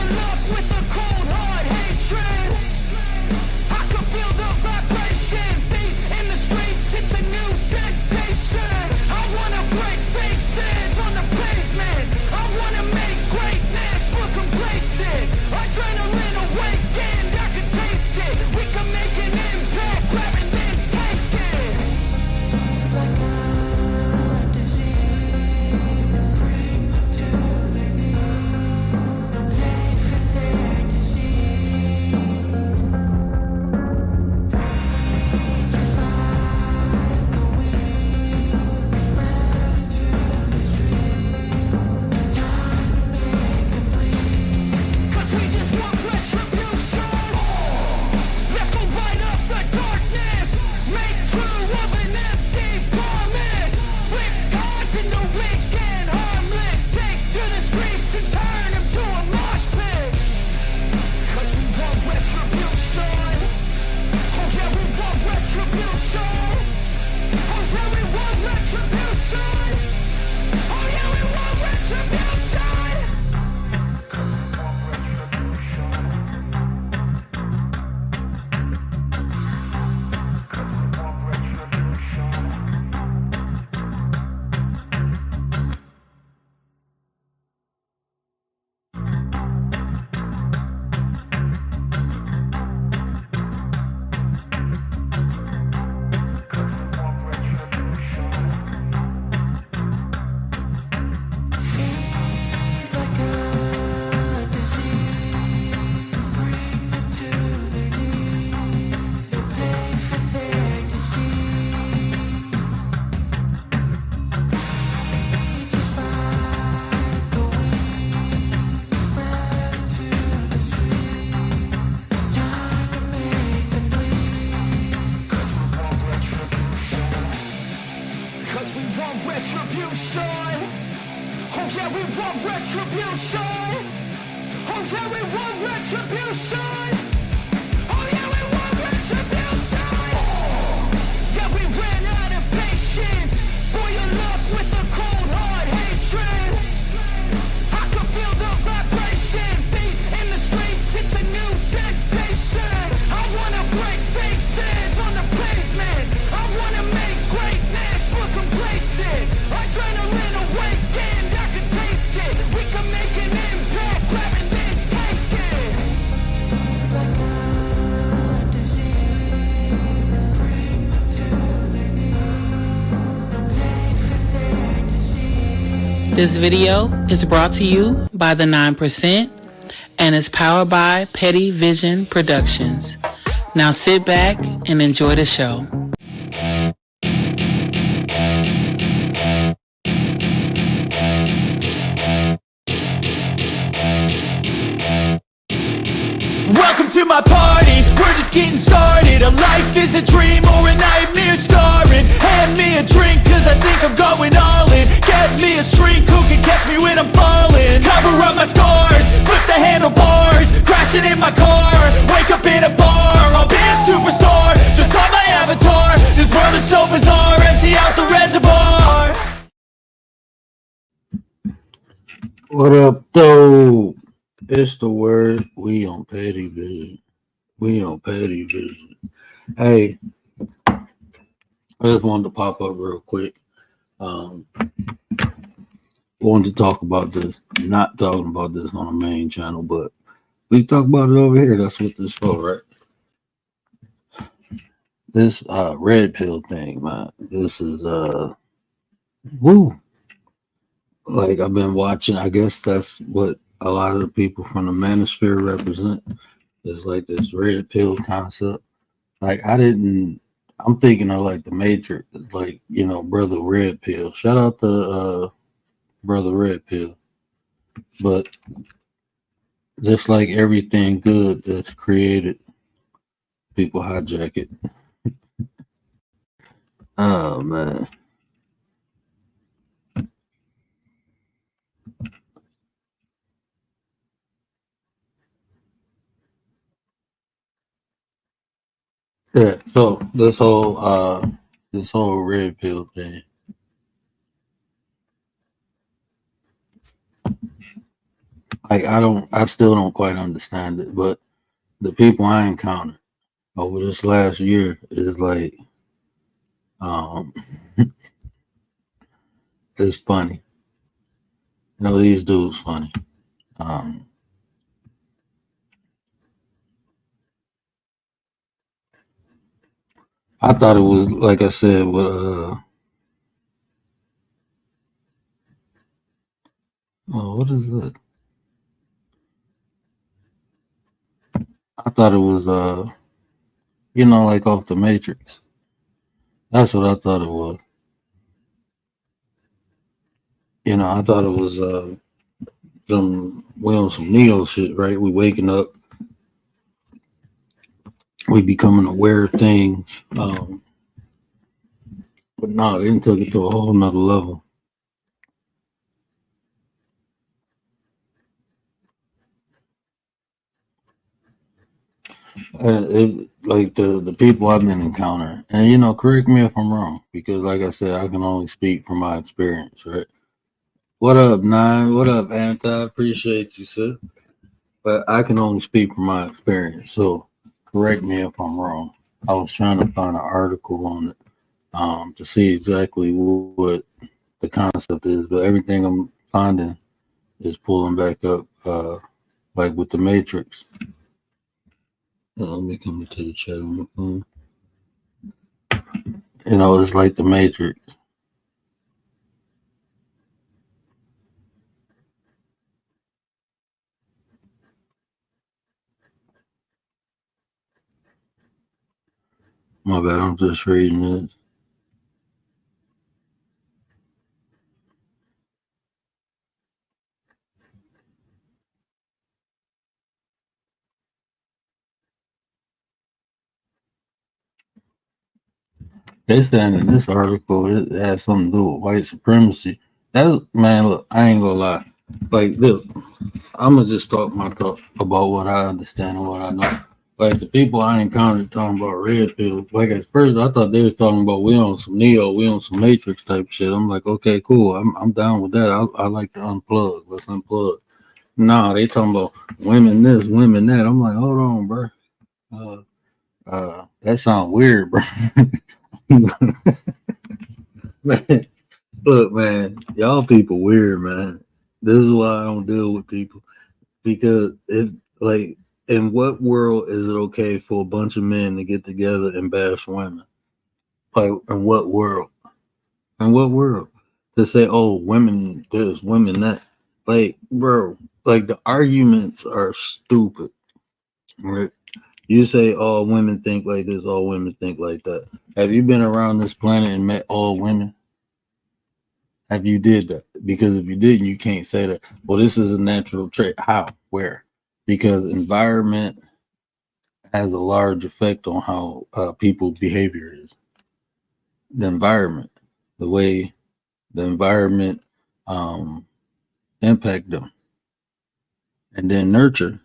your love with a cold hard hatred. I can feel the vibration, feet in the streets, it's a new sensation. I wanna break faces on the pavement. I wanna make greatness look complacent. Adrenaline awakened, I can taste it. We can make an impact, grab and then take it. Like a disease, bring them to their knees. They prefer to see. Just like a weed, spread into the streets. Time to make them bleed. 'Cause we just want retribution. Let's go light up the darkness. Make true of an empty promise. Flip cards into weak and harmless. Take to the streets and turn them to a mosh pit. 'Cause we want retribution. Oh yeah, we want retribution. Oh yeah, we want retribution. Oh yeah, we want retribution. Like a disease, bring them to their knees. They prefer to see. Just like a weed, spread into the streets. Time to make them bleed. 'Cause we want retribution. 'Cause we want retribution. Oh yeah, we want retribution. Oh yeah, we want retribution. Oh yeah, we want retribution. Yeah, we ran out of patience for your love with a cold hard hatred. I can feel the vibration, feet in the streets, it's a new sensation. I wanna break faces on the pavement. I wanna make greatness look complacent. Adrenaline awakened, I can taste it. We can make an impact, grab and then take it. Like a disease, bring them to their knees. They prefer to see. This video is brought to you by the 9% and is powered by Petty Vision Productions. Now sit back and enjoy the show. Welcome to my party, we're just getting started. A life is a dream or a nightmare scarring. Hand me a drink cause I think I'm going all in. Get me a shrink who can catch me when I'm falling. Cover up my scars, flip the handlebars. Crashing in my car, wake up in a bar. I'll be a superstar, just on my avatar. This world is so bizarre, empty out the reservoir. What up, though? It's the word. We on Petty Vision. We on Petty Vision. Hey, I just wanted to pop up real quick. Wanted to talk about this. Not talking about this on the main channel, but we talk about it over here. That's what this for, right? This red pill thing, man. This is woo. Like I've been watching. I guess that's what a lot of the people from the manosphere represent, is like this red pill concept. Like I'm thinking of like the Matrix, like, you know, Brother Red Pill. Shout out to Brother Red Pill. But just like everything good that's created, people hijack it. Oh man. Yeah, so this whole red pill thing. I still don't quite understand it, but the people I encountered over this last year is like, um, it's funny. You know, these dudes funny. Um, I thought it was like I said, with oh, what is it? I thought it was like off the Matrix. That's what I thought it was. I thought it was some Neo shit, right? We waking up, we becoming aware of things. But no, they didn't took it to a whole nother level. Like the people I've been encountering, and correct me if I'm wrong, because like I said, I can only speak from my experience, right? What up, Nine? What up, Anti? Appreciate you, sir. But I can only speak from my experience, so correct me if I'm wrong. I was trying to find an article on it to see exactly what the concept is, but everything I'm finding is pulling back up, like with the Matrix. Let me come into the chat on my phone. It's like the Matrix. My bad, I'm just reading this. They saying in this article it has something to do with white supremacy. That man, look, I ain't gonna lie. Like, look, I'm gonna just talk my thought about what I understand and what I know. Like the people I encountered talking about red pill. Like at first, I thought they was talking about we on some Neo, we on some Matrix type shit. I'm like, okay, cool. I'm down with that. I like to unplug. Let's unplug. Nah, they talking about women this, women that. I'm like, hold on, bro. Uh, that sounds weird, bro. Man, look, man, y'all people weird, man. This is why I don't deal with people because if like, in what world is it okay for a bunch of men to get together and bash women? Like, in what world? In what world? To say, oh, women this, women that. Like, bro, like the arguments are stupid. Right? You say all women think like this, all women think like that. Have you been around this planet and met all women? Have you did that? Because if you didn't, you can't say that. Well, this is a natural trait. How? Where? Because environment has a large effect on how people's behavior is. The environment, the way the environment um, impact them, and then nurture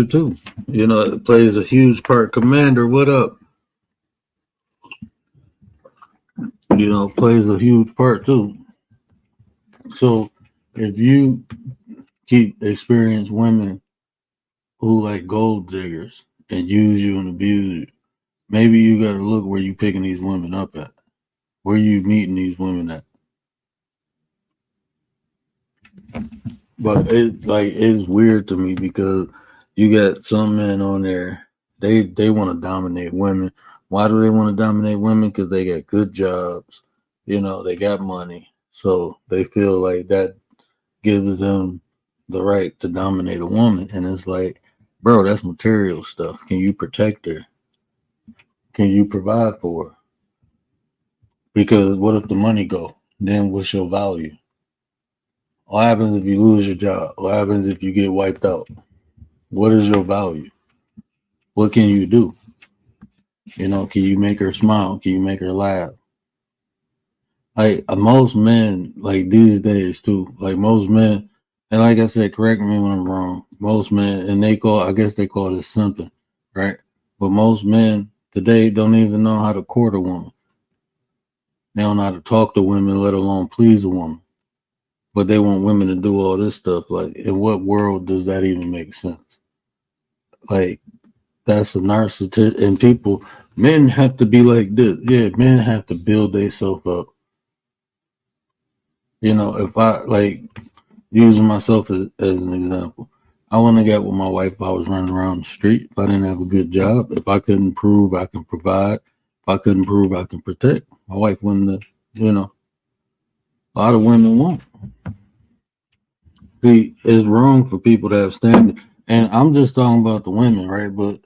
too. It plays a huge part. Commander, what up? Plays a huge part too. So if you keep experience women who like gold diggers and use you and abuse you, maybe you got to look where you picking these women up at, where you meeting these women at. But it's weird to me because you got some men on there, they want to dominate women. Why do they want to dominate women? Because they got good jobs, they got money, so they feel like that gives them the right to dominate a woman. And it's like, bro, that's material stuff. Can you protect her? Can you provide for her? Because what if the money go? Then what's your value? What happens if you lose your job? What happens if you get wiped out? What is your value? What can you do? Can you make her smile? Can you make her laugh? Like most men, like these days too, like most men, and like I said, correct me when I'm wrong. Most men, and I guess they call it simping, right? But most men today don't even know how to court a woman. They don't know how to talk to women, let alone please a woman. but they want women to do all this stuff. Like, in what world does that even make sense? Like, that's a narcissist, and people, men have to be like this. Yeah, men have to build themselves up. You know, if I like using myself as an example, I wouldn't have got with my wife if I was running around the street. If I didn't have a good job, if I couldn't prove I can provide, if I couldn't prove I can protect, my wife wouldn't have. You know, a lot of women won't. See, it's wrong for people to have standards, and I'm just talking about the women, right? But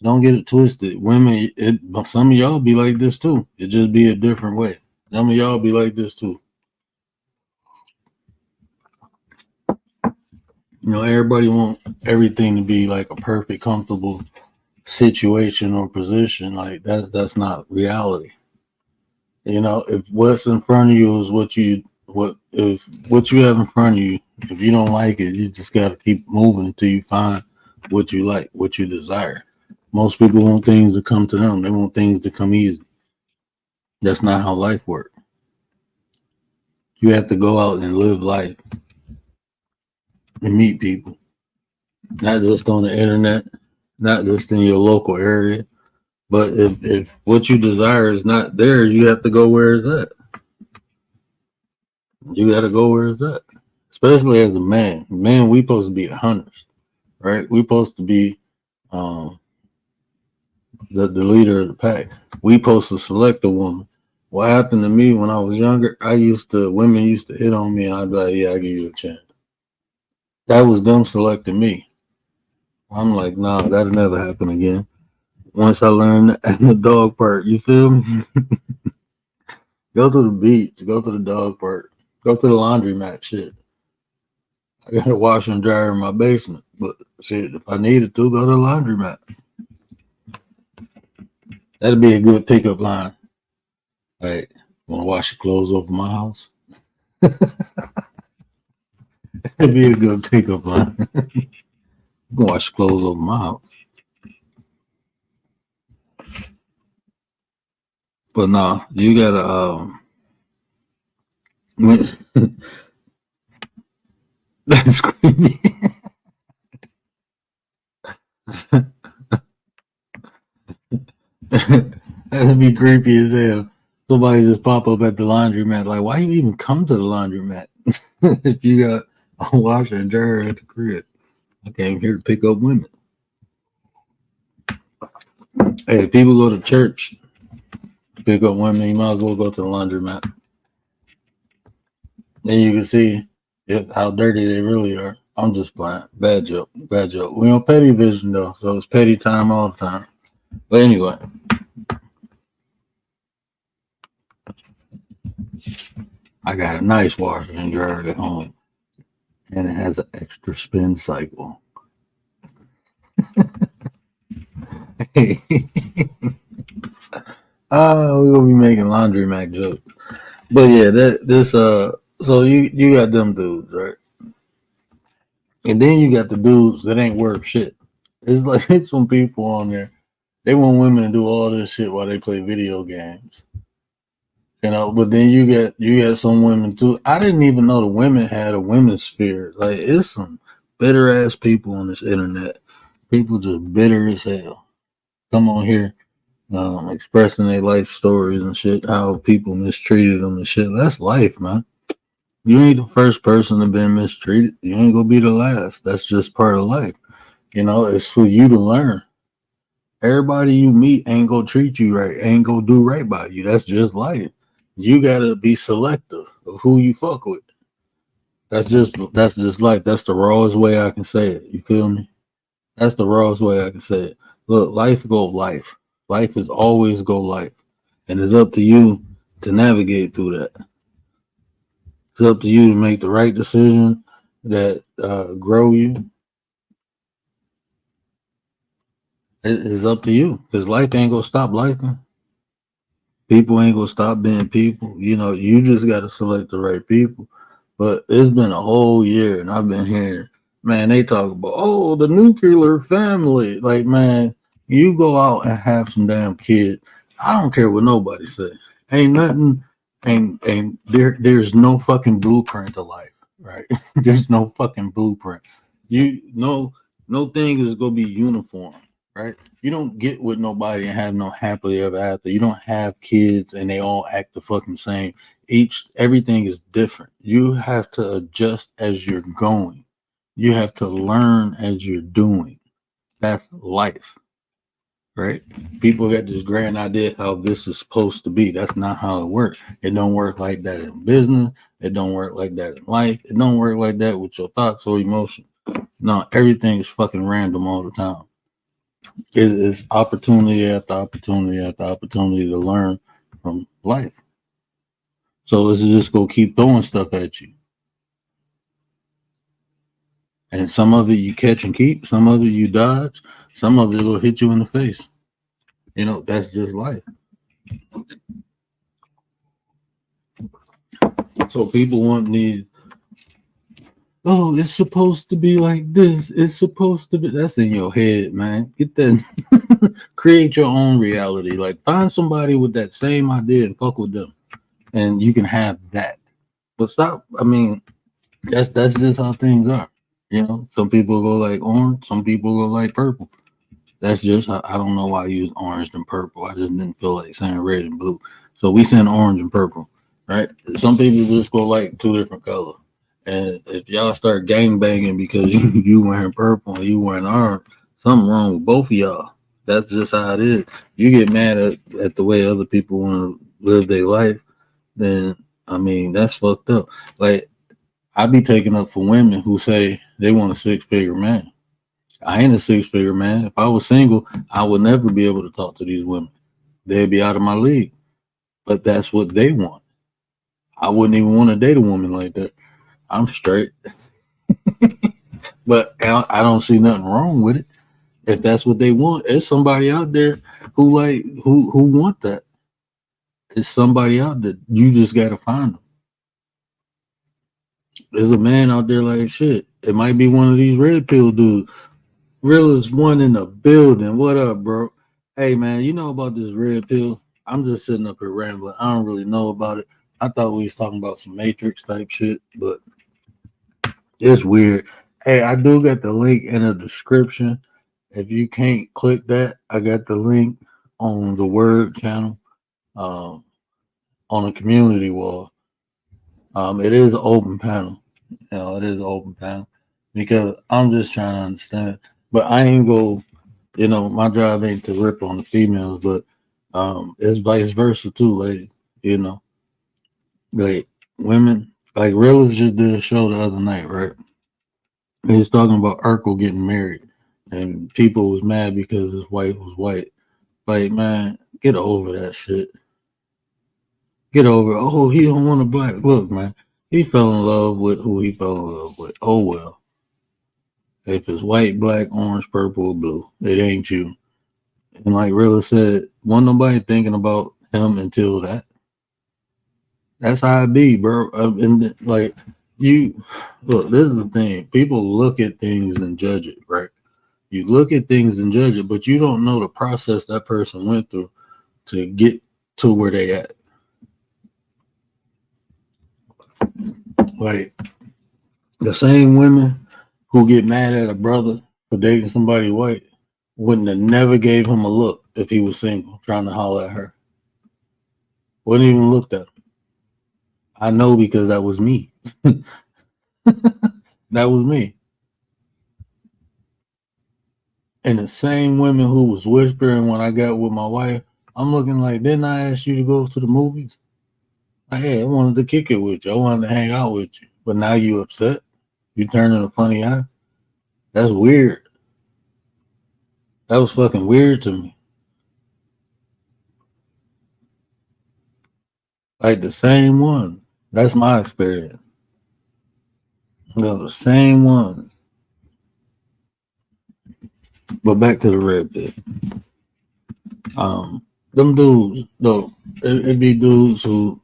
don't get it twisted. Women, some of y'all be like this too. It just be a different way. Some of y'all be like this too. You know, everybody want everything to be like a perfect, comfortable situation or position. Like that's not reality. You know, if what's in front of you is what you have in front of you, if you don't like it, you just gotta keep moving until you find what you like, what you desire. Most people want things to come to them. They want things to come easy. That's not how life works. You have to go out and live life and meet people, not just on the internet, not just in your local area. But if what you desire is not there, you have to go where it's at. You got to go where it's at. Especially as a man. Man, we supposed to be the hunters, right? We supposed to be um, the leader of the pack. We supposed to select a woman. What happened to me when I was younger? Women used to hit on me, and I'd be like, "Yeah, I give you a chance." That was them selecting me. I'm like, "Nah, that'll never happen again." Once I learned in the dog park, you feel me? Go to the beach, go to the dog park, go to the laundromat. Shit, I got a washer and dryer in my basement, but shit, if I needed to, go to the laundromat. That'd be a good pickup line. Like, want to wash your clothes over my house? That'd be a good pickup line. You can wash your clothes over my house. But no, you gotta that's creepy. That'd be creepy as hell. Somebody just pop up at the laundromat. Like, why you even come to the laundromat if you got a washer and dryer at the crib? I came here to pick up women. Hey, if people go to church to pick up women, you might as well go to the laundromat. Then you can see how dirty they really are. I'm just playing. Bad joke. Bad joke. We on petty vision though, so it's petty time all the time. But anyway, I got a nice washer and dryer at home, and it has an extra spin cycle. We're gonna be making laundromat jokes. But yeah, so you got them dudes, right? And then you got the dudes that ain't worth shit. It's like it's some people on there. They want women to do all this shit while they play video games. You know, but then you got some women too. I didn't even know the women had a women's sphere. Like, it's some bitter ass people on this internet. People just bitter as hell. Come on here, expressing their life stories and shit. How people mistreated them and shit. That's life, man. You ain't the first person to be mistreated. You ain't gonna be the last. That's just part of life. You know, it's for you to learn. Everybody you meet ain't gonna treat you right, ain't gonna do right by you. That's just life. You gotta be selective of who you fuck with. That's just life. That's the rawest way I can say it. You feel me? That's the rawest way I can say it. Look, life go life. Life is always go life. And it's up to you to navigate through that. It's up to you to make the right decision that grow you. It's up to you because life ain't gonna stop life. People ain't gonna stop being people. You know, you just gotta select the right people. But it's been a whole year, and I've been hearing, man, they talk about, oh, the nuclear family. Like, man, you go out and have some damn kids. I don't care what nobody say. Ain't nothing. Ain't there's no fucking blueprint to life. right? There's no fucking blueprint. You no thing is gonna be uniform, right? You don't get with nobody and have no happily ever after. You don't have kids and they all act the fucking same. Everything is different. You have to adjust as you're going. You have to learn as you're doing. That's life, right? People got this grand idea how this is supposed to be. That's not how it works. It don't work like that in business. It don't work like that in life. It don't work like that with your thoughts or emotions. No, everything is fucking random all the time. It is opportunity after opportunity after opportunity to learn from life. So it's just gonna keep throwing stuff at you. And some of it you catch and keep, some of it you dodge, some of it will hit you in the face. That's just life. So people want these, oh, it's supposed to be like this. It's supposed to be. That's in your head, man. Get that. Create your own reality. Like find somebody with that same idea and fuck with them, and you can have that. But stop. I mean, that's just how things are. Some people go like orange. Some people go like purple. That's just I don't know why I use orange and purple. I just didn't feel like saying red and blue. So we send orange and purple, right? Some people just go like two different colors. And if y'all start gang banging because you wearing purple and you wearing orange, something wrong with both of y'all. That's just how it is. You get mad at the way other people want to live their life, then I mean that's fucked up. Like I be taking up for women who say they want a 6-figure man. I ain't a 6-figure man. If I was single, I would never be able to talk to these women. They'd be out of my league. But that's what they want. I wouldn't even want to date a woman like that. I'm straight. But I don't see nothing wrong with it. If that's what they want, there's somebody out there who want that. It's somebody out there. You just gotta find them. There's a man out there like shit. It might be one of these red pill dudes. Realest one in the building. What up, bro? Hey, man, you know about this red pill? I'm just sitting up here rambling. I don't really know about it. I thought we was talking about some Matrix type shit, but it's weird. Hey, I do got the link in the description. If you can't click that, I got the link on the Word channel, um, on the community wall. It is an open panel. It is an open panel because I'm just trying to understand. But I ain't go. My job ain't to rip on the females, but it's vice versa too, lady. You know, like women, like Relis just did a show the other night, right? He was talking about Urkel getting married, and people was mad because his wife was white. Like, man, get over that shit. Get over. Oh, he don't want a black. Look, man, he fell in love with who he fell in love with. Oh well, if it's white, black, orange, purple, or blue, it ain't you. And like Rilla said, wasn't nobody thinking about him until that. That's how it be, bro. And like you, look, this is the thing. People look at things and judge it, right? You look at things and judge it, but you don't know the process that person went through to get to where they at. Like the same women who get mad at a brother for dating somebody white wouldn't have never gave him a look if he was single, trying to holler at her. Wouldn't even looked at him. I know because that was me. That was me. And the same women who was whispering when I got with my wife, I'm looking like, didn't I ask you to go to the movies? Like, hey, I wanted to kick it with you. I wanted to hang out with you. But now you upset? You turning a funny eye? That's weird. That was fucking weird to me. Like the same one. That's my experience. The same one. But back to the red pit. Them dudes, though, it be dudes who,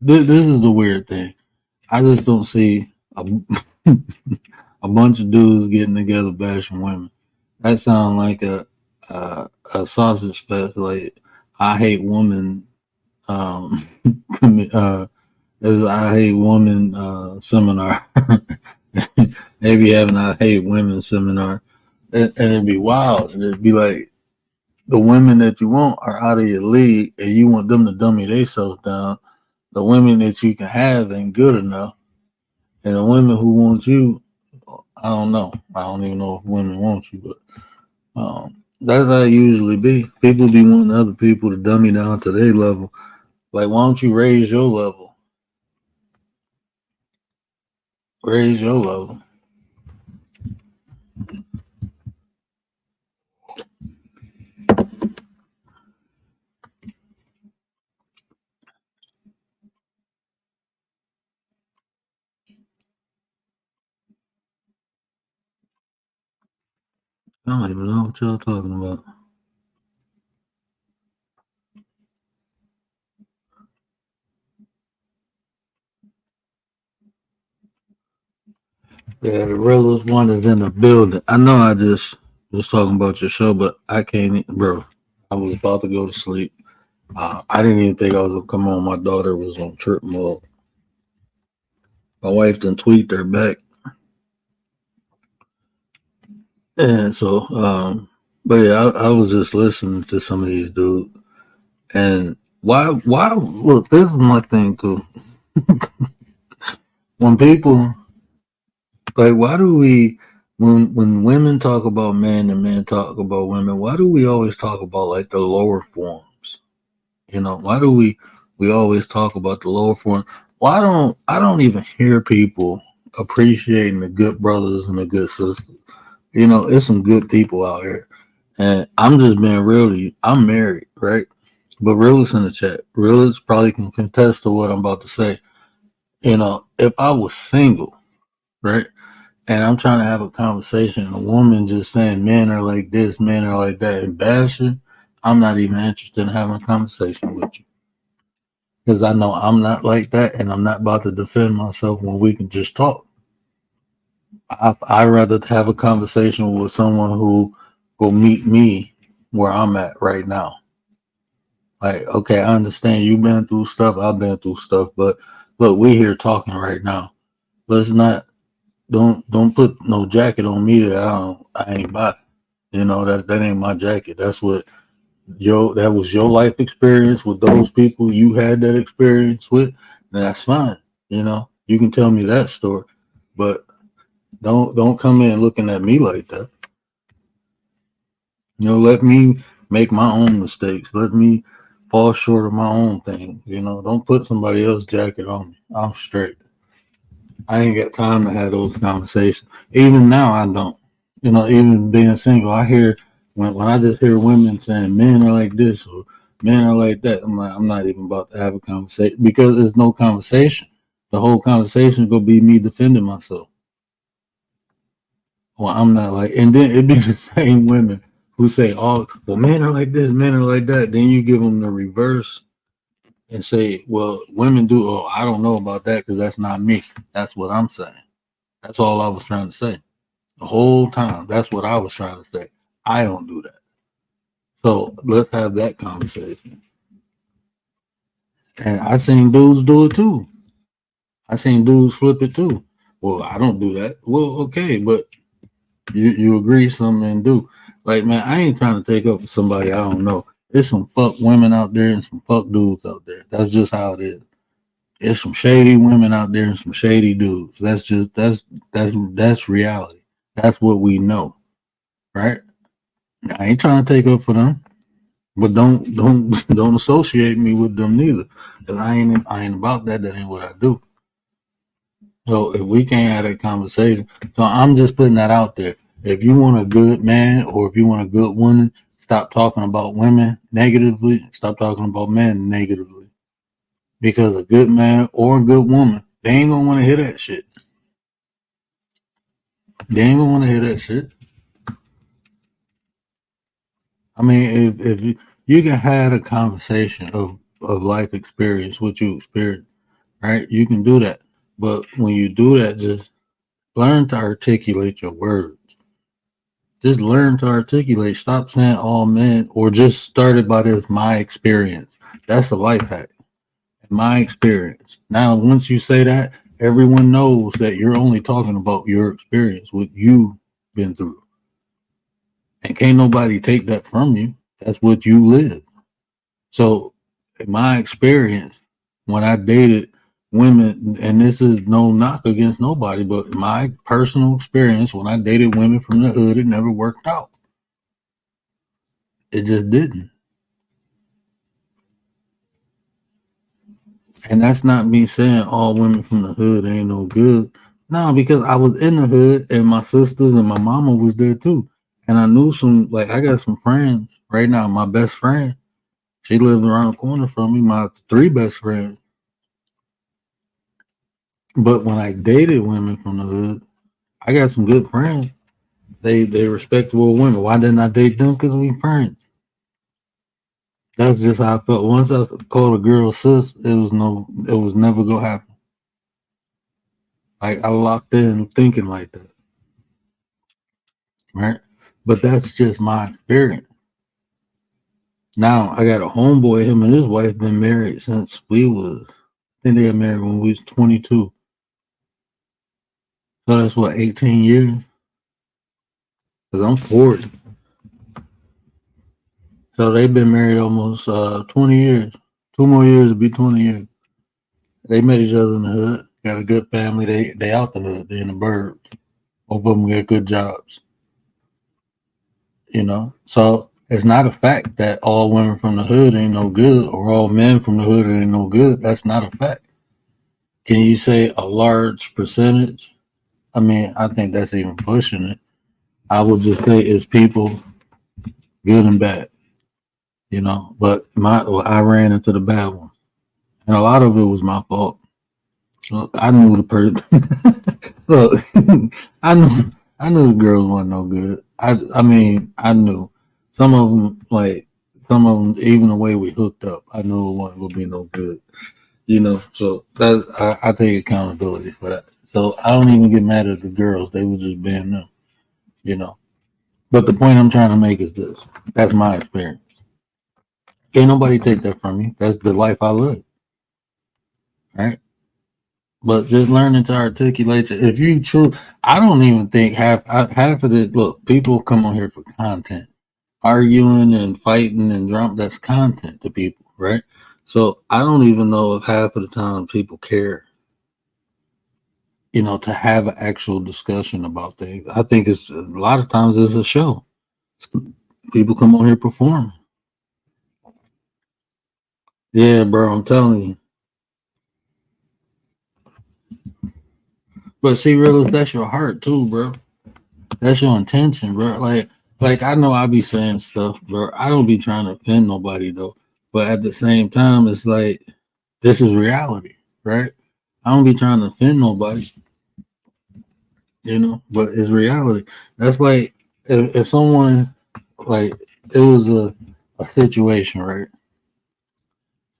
this is the weird thing. I just don't see a, a bunch of dudes getting together bashing women. That sounds like a sausage fest. Like I hate women, um, There's a I hate women seminar. They be having I hate women seminar, and it'd be wild. And it'd be like the women that you want are out of your league, and you want them to dummy themselves down. The women that you can have ain't good enough, and the women who want you, I don't know. I don't even know if women want you, but that's how it usually be. People be wanting other people to dummy down to their level. Like, why don't you raise your level? Raise your level. I don't even know what y'all talking about. Yeah, the realest one is in the building. I know I just was talking about your show, but I can't, bro. I was about to go to sleep. I didn't even think I was gonna come on. My daughter was on trip mode. My wife done tweaked her back, and so, but yeah, I was just listening to some of these dudes, and why? Look, this is my thing too. When people like, why do we? When women talk about men and men talk about women, why do we always talk about like the lower forms? You know, why do we always talk about the lower form? Why don't I don't even hear people appreciating the good brothers and the good sisters? You know, it's some good people out here. And I'm just being real to you. I'm married, right? But realists in the chat, realists probably can contest to what I'm about to say. You know, if I was single, right? And I'm trying to have a conversation, and a woman just saying men are like this, men are like that, and bashing, I'm not even interested in having a conversation with you. Because I know I'm not like that, and I'm not about to defend myself when we can just talk. I'd rather have a conversation with someone who will meet me where I'm at right now. Like, okay, I understand you've been through stuff, I've been through stuff, but look, we here talking right now. Let's not don't put no jacket on me that I ain't buy. You know that ain't my jacket. That's what that was your life experience with those people you had that experience with. That's fine. You know, you can tell me that story, but don't come in looking at me like that. You know, let me make my own mistakes. Let me fall short of my own thing. You know, don't put somebody else's jacket on me. I'm straight. I ain't got time to have those conversations. Even now, I don't. You know, even being single, I hear when I just hear women saying men are like this or men are like that. I'm like, I'm not even about to have a conversation because there's no conversation. The whole conversation is gonna be me defending myself. Well, I'm not like, and then it'd be the same women who say, "Oh, well, men are like this, men are like that." Then you give them the reverse and say, "Well, women do." Oh, I don't know about that because that's not me. That's what I'm saying. That's all I was trying to say the whole time. That's what I was trying to say. I don't do that. So let's have that conversation. And I seen dudes do it too. I seen dudes flip it too. Well, I don't do that. Well, okay, but you agree something and do. Like, man, I ain't trying to take up for somebody I don't know. There's some fuck women out there and some fuck dudes out there. That's just how it is. There's some shady women out there and some shady dudes. That's reality. That's what we know, right? I ain't trying to take up for them, but don't associate me with them neither. Cause I ain't about that. That ain't what I do. So if we can't have that conversation, so I'm just putting that out there. If you want a good man or if you want a good woman, stop talking about women negatively. Stop talking about men negatively. Because a good man or a good woman, they ain't gonna want to hear that shit. They ain't gonna want to hear that shit. I mean, if you can have a conversation of life experience, what you experienced, right? You can do that. But when you do that, just learn to articulate your words. Just learn to articulate. Stop saying all men or just started by this my experience. That's a life hack. in my experience. Now, once you say that, everyone knows that you're only talking about your experience, what you've been through. And can't nobody take that from you. That's what you live. So, in my experience, when I dated women, and this is no knock against nobody, but my personal experience, when I dated women from the hood, it never worked out. It just didn't. And that's not me saying all women from the hood ain't no good. No, because I was in the hood and my sisters and my mama was there too. And I knew some, like, I got some friends right now. My best friend, she lives around the corner from me, my three best friends. But when I dated women from the hood, I got some good friends. They respectable women. Why didn't I date them? Because we friends. That's just how I felt. Once I called a girl sis, it was never gonna happen. Like I locked in thinking like that, right? But that's just my experience. Now I got a homeboy. Him and his wife been married since we was. I think they got married when we was 22. So that's what 18 years. Cause I'm 40. So they've been married almost 20 years. 2 more years to be 20 years. They met each other in the hood. Got a good family. They out the hood. They in the burbs. Both of them got good jobs. You know. So it's not a fact that all women from the hood ain't no good or all men from the hood ain't no good. That's not a fact. Can you say a large percentage? I mean, I think that's even pushing it. I would just say it's people good and bad, you know. But I ran into the bad one, and a lot of it was my fault. Look, I knew the person. Look, I knew I knew the girls wasn't no good. I mean I knew some of them even the way we hooked up. I knew it wasn't gonna be no good. You know, so I take accountability for that. So I don't even get mad at the girls. They were just being them. You know. But the point I'm trying to make is this. That's my experience. Can't nobody take that from me. That's the life I live. Right? But just learning to articulate it. If you true, I don't even think half of it. Look, people come on here for content, arguing and fighting and drum. That's content to people, right? So I don't even know if half of the time people care, you know, to have an actual discussion about things. I think it's a lot of times it's a show. People come on here performing. Yeah, bro, I'm telling you. But see, realist, that's your heart too, bro. That's your intention, bro. Like I know I be saying stuff, bro. I don't be trying to offend nobody though. But at the same time, it's like this is reality, right? I don't be trying to offend nobody, you know. But it's reality. That's like if someone like it was a situation, right?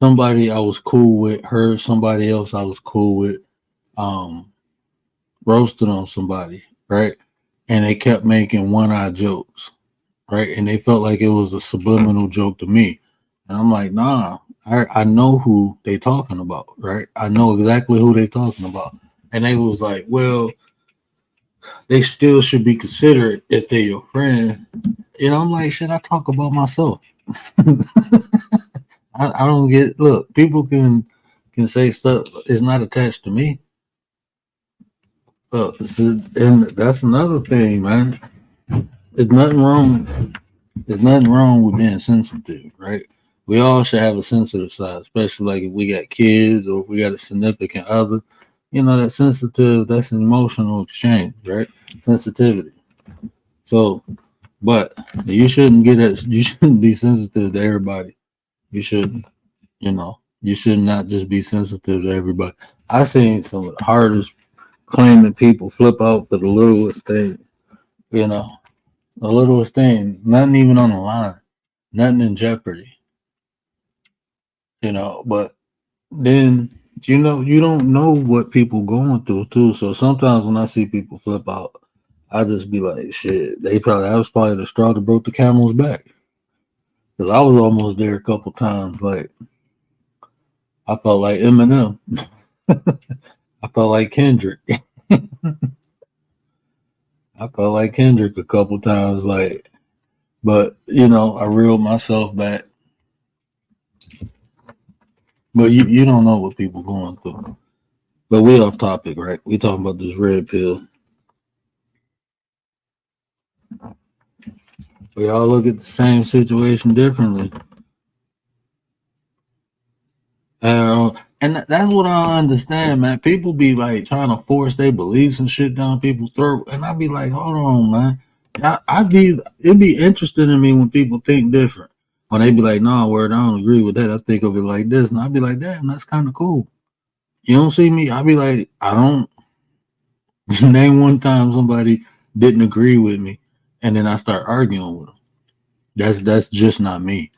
Somebody I was cool with heard somebody else I was cool with um roasted on somebody, right? And they kept making one eye jokes, right? And they felt like it was a subliminal joke to me. And I'm like, nah, I know who they talking about, right? I know exactly who they talking about. And they was like, well, they still should be considered if they're your friend. You know, I'm like, shit, I talk about myself. I don't get look, people can say stuff is not attached to me. And that's another thing, man. There's nothing wrong. There's nothing wrong with being sensitive, right? We all should have a sensitive side, especially like if we got kids or if we got a significant other. You know, that sensitive, that's an emotional exchange, right? Sensitivity. So, but you shouldn't get it. You shouldn't be sensitive to everybody. You shouldn't. You know, you should not just be sensitive to everybody. I seen some of the hardest claiming people flip out for the littlest thing. You know, the littlest thing, nothing even on the line, nothing in jeopardy. You know, but then you don't know what people going through too. So sometimes when I see people flip out, I just be like, shit, that was probably the straw that broke the camel's back. Because I was almost there a couple times. Like I felt like Eminem. I felt like Kendrick. I felt like Kendrick a couple times, like, but I reeled myself back. But you don't know what people going through. But we off topic, right? We talking about this red pill. We all look at the same situation differently. That's what I don't understand, man. People be like trying to force their beliefs and shit down people's throat, and I be like, hold on, man. It'd be interesting to me when people think different. When they be like, no, word, I don't agree with that. I think of it like this, and I'd be like, damn, that's kind of cool. You don't see me? I'd be like, I don't name one time somebody didn't agree with me, and then I start arguing with them. That's just not me.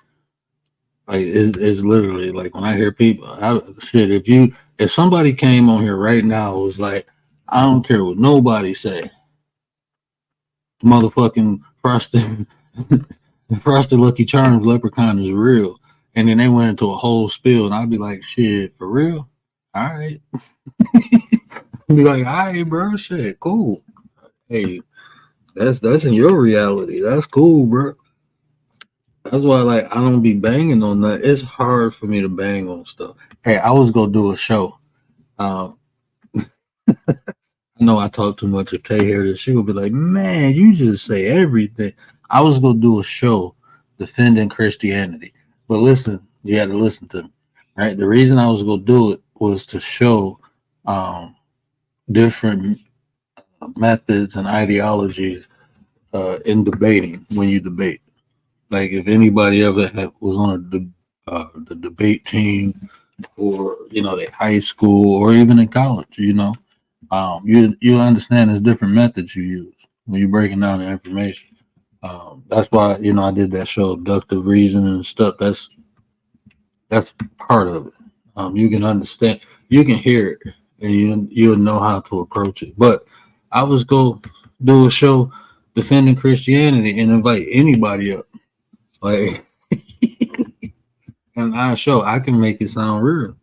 Like it's literally like when I hear people, shit. If somebody came on here right now, it was like, I don't care what nobody say, the motherfucking frosted, frosted Lucky Charms leprechaun is real, and then they went into a whole spiel, and I'd be like, shit, for real? All right, be like, all right, bro, shit, cool. Hey, that's in your reality. That's cool, bro. That's why, like, I don't be banging on that. It's hard for me to bang on stuff. Hey, I was gonna do a show. Um, I know I talk too much. If Tay hear this, she will be like, "Man, you just say everything." I was gonna do a show defending Christianity, but listen, you got to listen to me, right? The reason I was gonna do it was to show um, different methods and ideologies in debating when you debate. Like if anybody ever was on the debate team, or they high school, or even in college, you understand there's different methods you use when you're breaking down the information. That's why I did that show, abductive reasoning and stuff. That's part of it. You can understand, you can hear it, and you'll know how to approach it. But I was go do a show defending Christianity and invite anybody up, like, and I can make it sound real.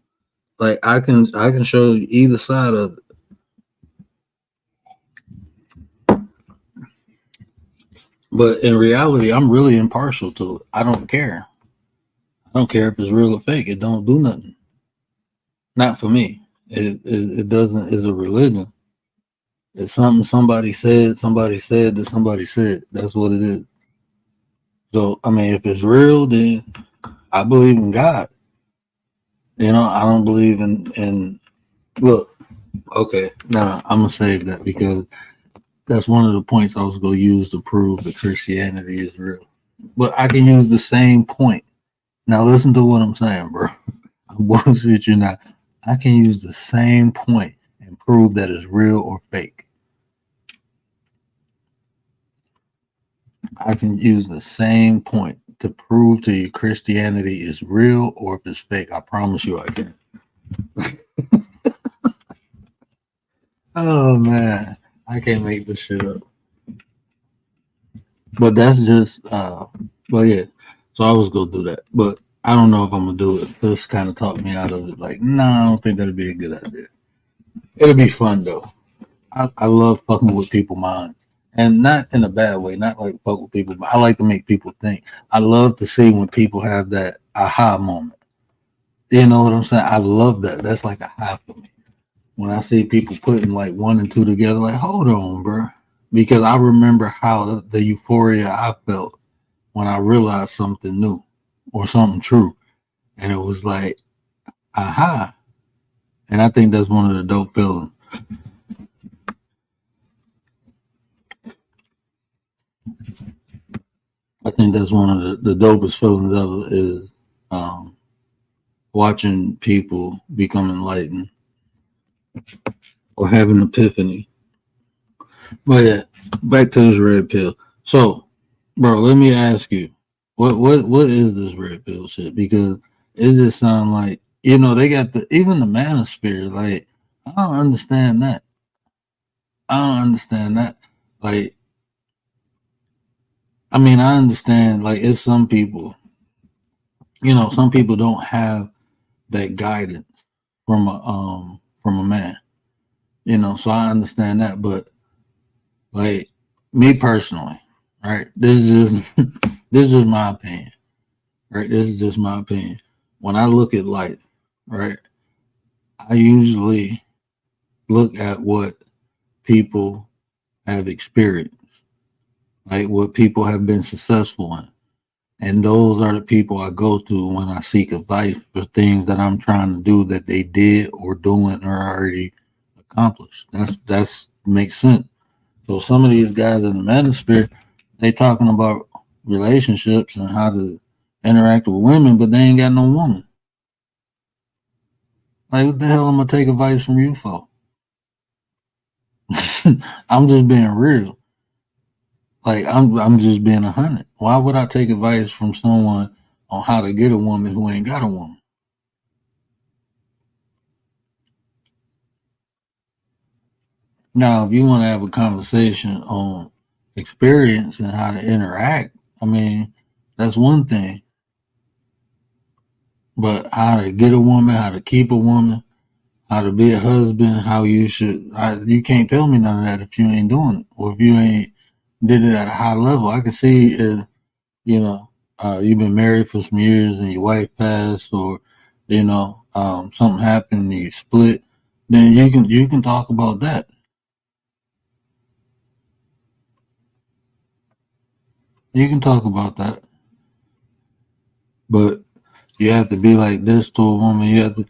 Like I can show you either side of it. But in reality, I'm really impartial to it. I don't care. I don't care if it's real or fake. It don't do nothing. Not for me. It doesn't. It's a religion. It's something somebody said. Somebody said that somebody said. That's what it is. So I mean, if it's real, then I believe in God. I don't believe in. Look, okay. Now I'm gonna save that because that's one of the points I was gonna use to prove that Christianity is real. But I can use the same point. Now listen to what I'm saying, bro. I'm bullshit you not. I can use the same point and prove that it's real or fake. I can use the same point to prove to you Christianity is real or if it's fake. I promise you I can. Oh man, I can't make this shit up. But that's just but yeah. So I was gonna do that. But I don't know if I'm gonna do it. This kind of talked me out of it. Like, no, I don't think that'd be a good idea. It'll be fun though. I love fucking with people's minds. And not in a bad way, not like fuck with people, but I like to make people think. I love to see when people have that aha moment. You know what I'm saying? I love that. That's like a high for me. When I see people putting like one and two together, like, hold on, bro. Because I remember how the euphoria I felt when I realized something new or something true. And it was like, aha. And I think that's one of the dope feelings. I think that's one of the dopest feelings ever is um, watching people become enlightened or have an epiphany. But yeah, back to this red pill. So, bro, let me ask you, what is this red pill shit? Because it just sounds like they got even the manosphere. Like, I don't understand that. I don't understand that. Like, I mean, I understand. Like, it's some people. Some people don't have that guidance from a man. You know, so I understand that, but like me personally, right? This is just this is just my opinion, right? This is just my opinion. When I look at life, right, I usually look at what people have experienced, like what people have been successful in. And those are the people I go to when I seek advice for things that I'm trying to do that they did or doing or already accomplished. That's makes sense. So some of these guys in the manosphere, they talking about relationships and how to interact with women, but they ain't got no woman. Like what the hell am I take advice from you for? I'm just being real. Like I'm just being 100. Why would I take advice from someone on how to get a woman who ain't got a woman? Now, if you want to have a conversation on experience and how to interact, I mean, that's one thing. But how to get a woman, how to keep a woman, how to be a husband, how you should, you can't tell me none of that if you ain't doing it or if you ain't did it at a high level. I can see if, you know, you've been married for some years and your wife passed or, something happened and you split, then you can talk about that. You can talk about that. But you have to be like this to a woman. You have to.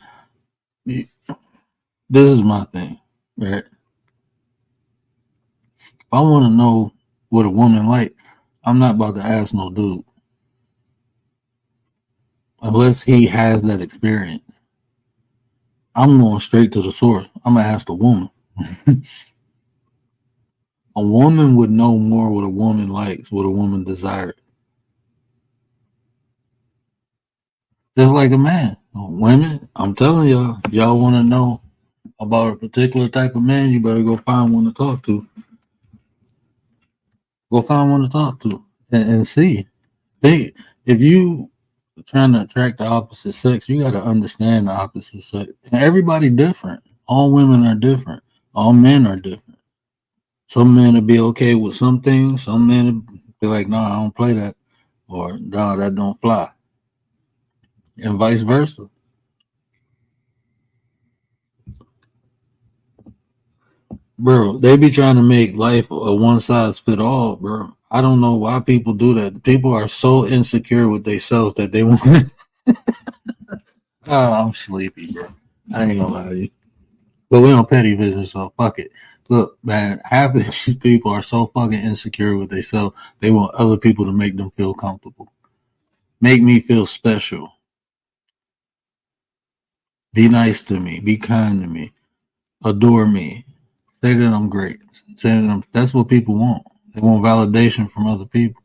This is my thing, right? If I want to know what a woman like, I'm not about to ask no dude unless he has that experience. I'm going straight to the source. I'm gonna ask the woman. A woman would know more what a woman likes, what a woman desires, just like a man. Women, I'm telling y'all want to know about a particular type of man, you better go find one to talk to. Go find one to talk to and see. They, if you trying to attract the opposite sex, you got to understand the opposite sex. And everybody different. All women are different. All men are different. Some men will be okay with some things. Some men will be like, "No, I don't play that," or "No, that don't fly," and vice versa. Bro, they be trying to make life a one size fit all, bro. I don't know why people do that. People are so insecure with themselves that they want. Oh, I'm sleepy, bro. I ain't gonna lie to you. But we on petty vision, so fuck it. Look, man, half of these people are so fucking insecure with themselves, they want other people to make them feel comfortable. Make me feel special. Be nice to me. Be kind to me. Adore me. Say that I'm great. Say that that's what people want. They want validation from other people,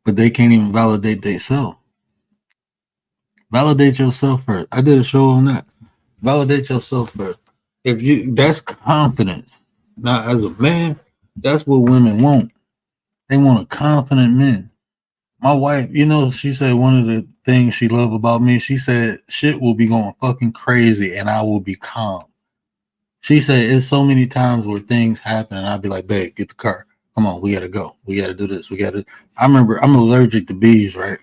but they can't even validate themselves. Validate yourself first. I did a show on that. Validate yourself first. If you, that's confidence. Now, as a man, that's what women want. They want a confident man. My wife, she said one of the things she loved about me, she said shit will be going fucking crazy and I will be calm. She said it's so many times where things happen and I'll be like, babe, get the car. Come on, we gotta go. We gotta do this. We gotta. I remember I'm allergic to bees, right?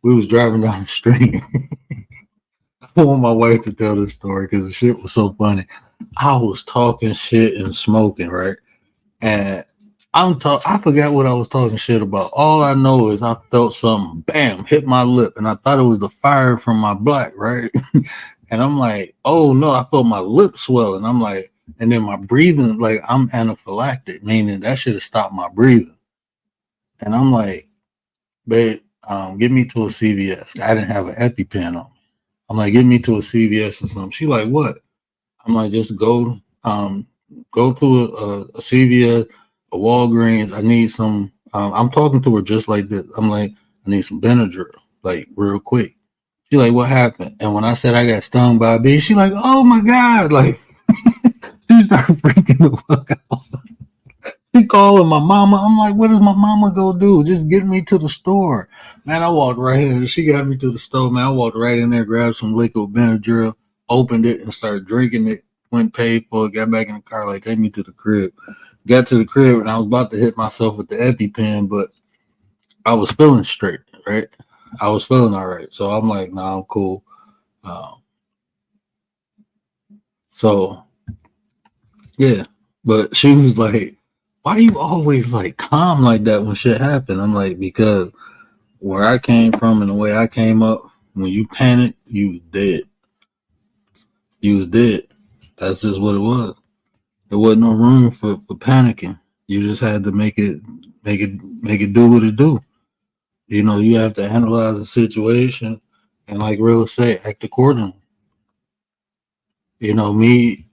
We was driving down the street. I want my wife to tell this story because the shit was so funny. I was talking shit and smoking, right? And I forgot what I was talking shit about. All I know is I felt something bam hit my lip and I thought it was the fire from my black, right? And I'm like, oh no, I felt my lip swell and I'm like, and then my breathing, like I'm anaphylactic, meaning that should have stopped my breathing. And I'm like, babe, get me to a CVS. I didn't have an EpiPen on me. I'm like, get me to a CVS or something. She like, what? I'm like, just go to a CVS, a Walgreens. I need some. I'm talking to her just like this. I'm like, I need some Benadryl, like real quick. She like, what happened? And when I said I got stung by a bee, she like, oh my god, like she started freaking the fuck out. She calling my mama. I'm like, what does my mama go do? Just get me to the store. Man, I walked right in. She got me to the store, man. I walked right in there, grabbed some liquid Benadryl, opened it, and started drinking it. Went paid for it, got back in the car, like, take me to the crib. Got to the crib, and I was about to hit myself with the EpiPen, but I was feeling straight, right? I was feeling all right. So I'm like, nah, I'm cool. Um, so, yeah. But she was like, why you always like calm like that when shit happen? I'm like, because where I came from and the way I came up, when you panic, you was dead. You was dead. That's just what it was. There wasn't no room for panicking. You just had to make it do what it do. You know, you have to analyze the situation and like real say, act accordingly. You know, me,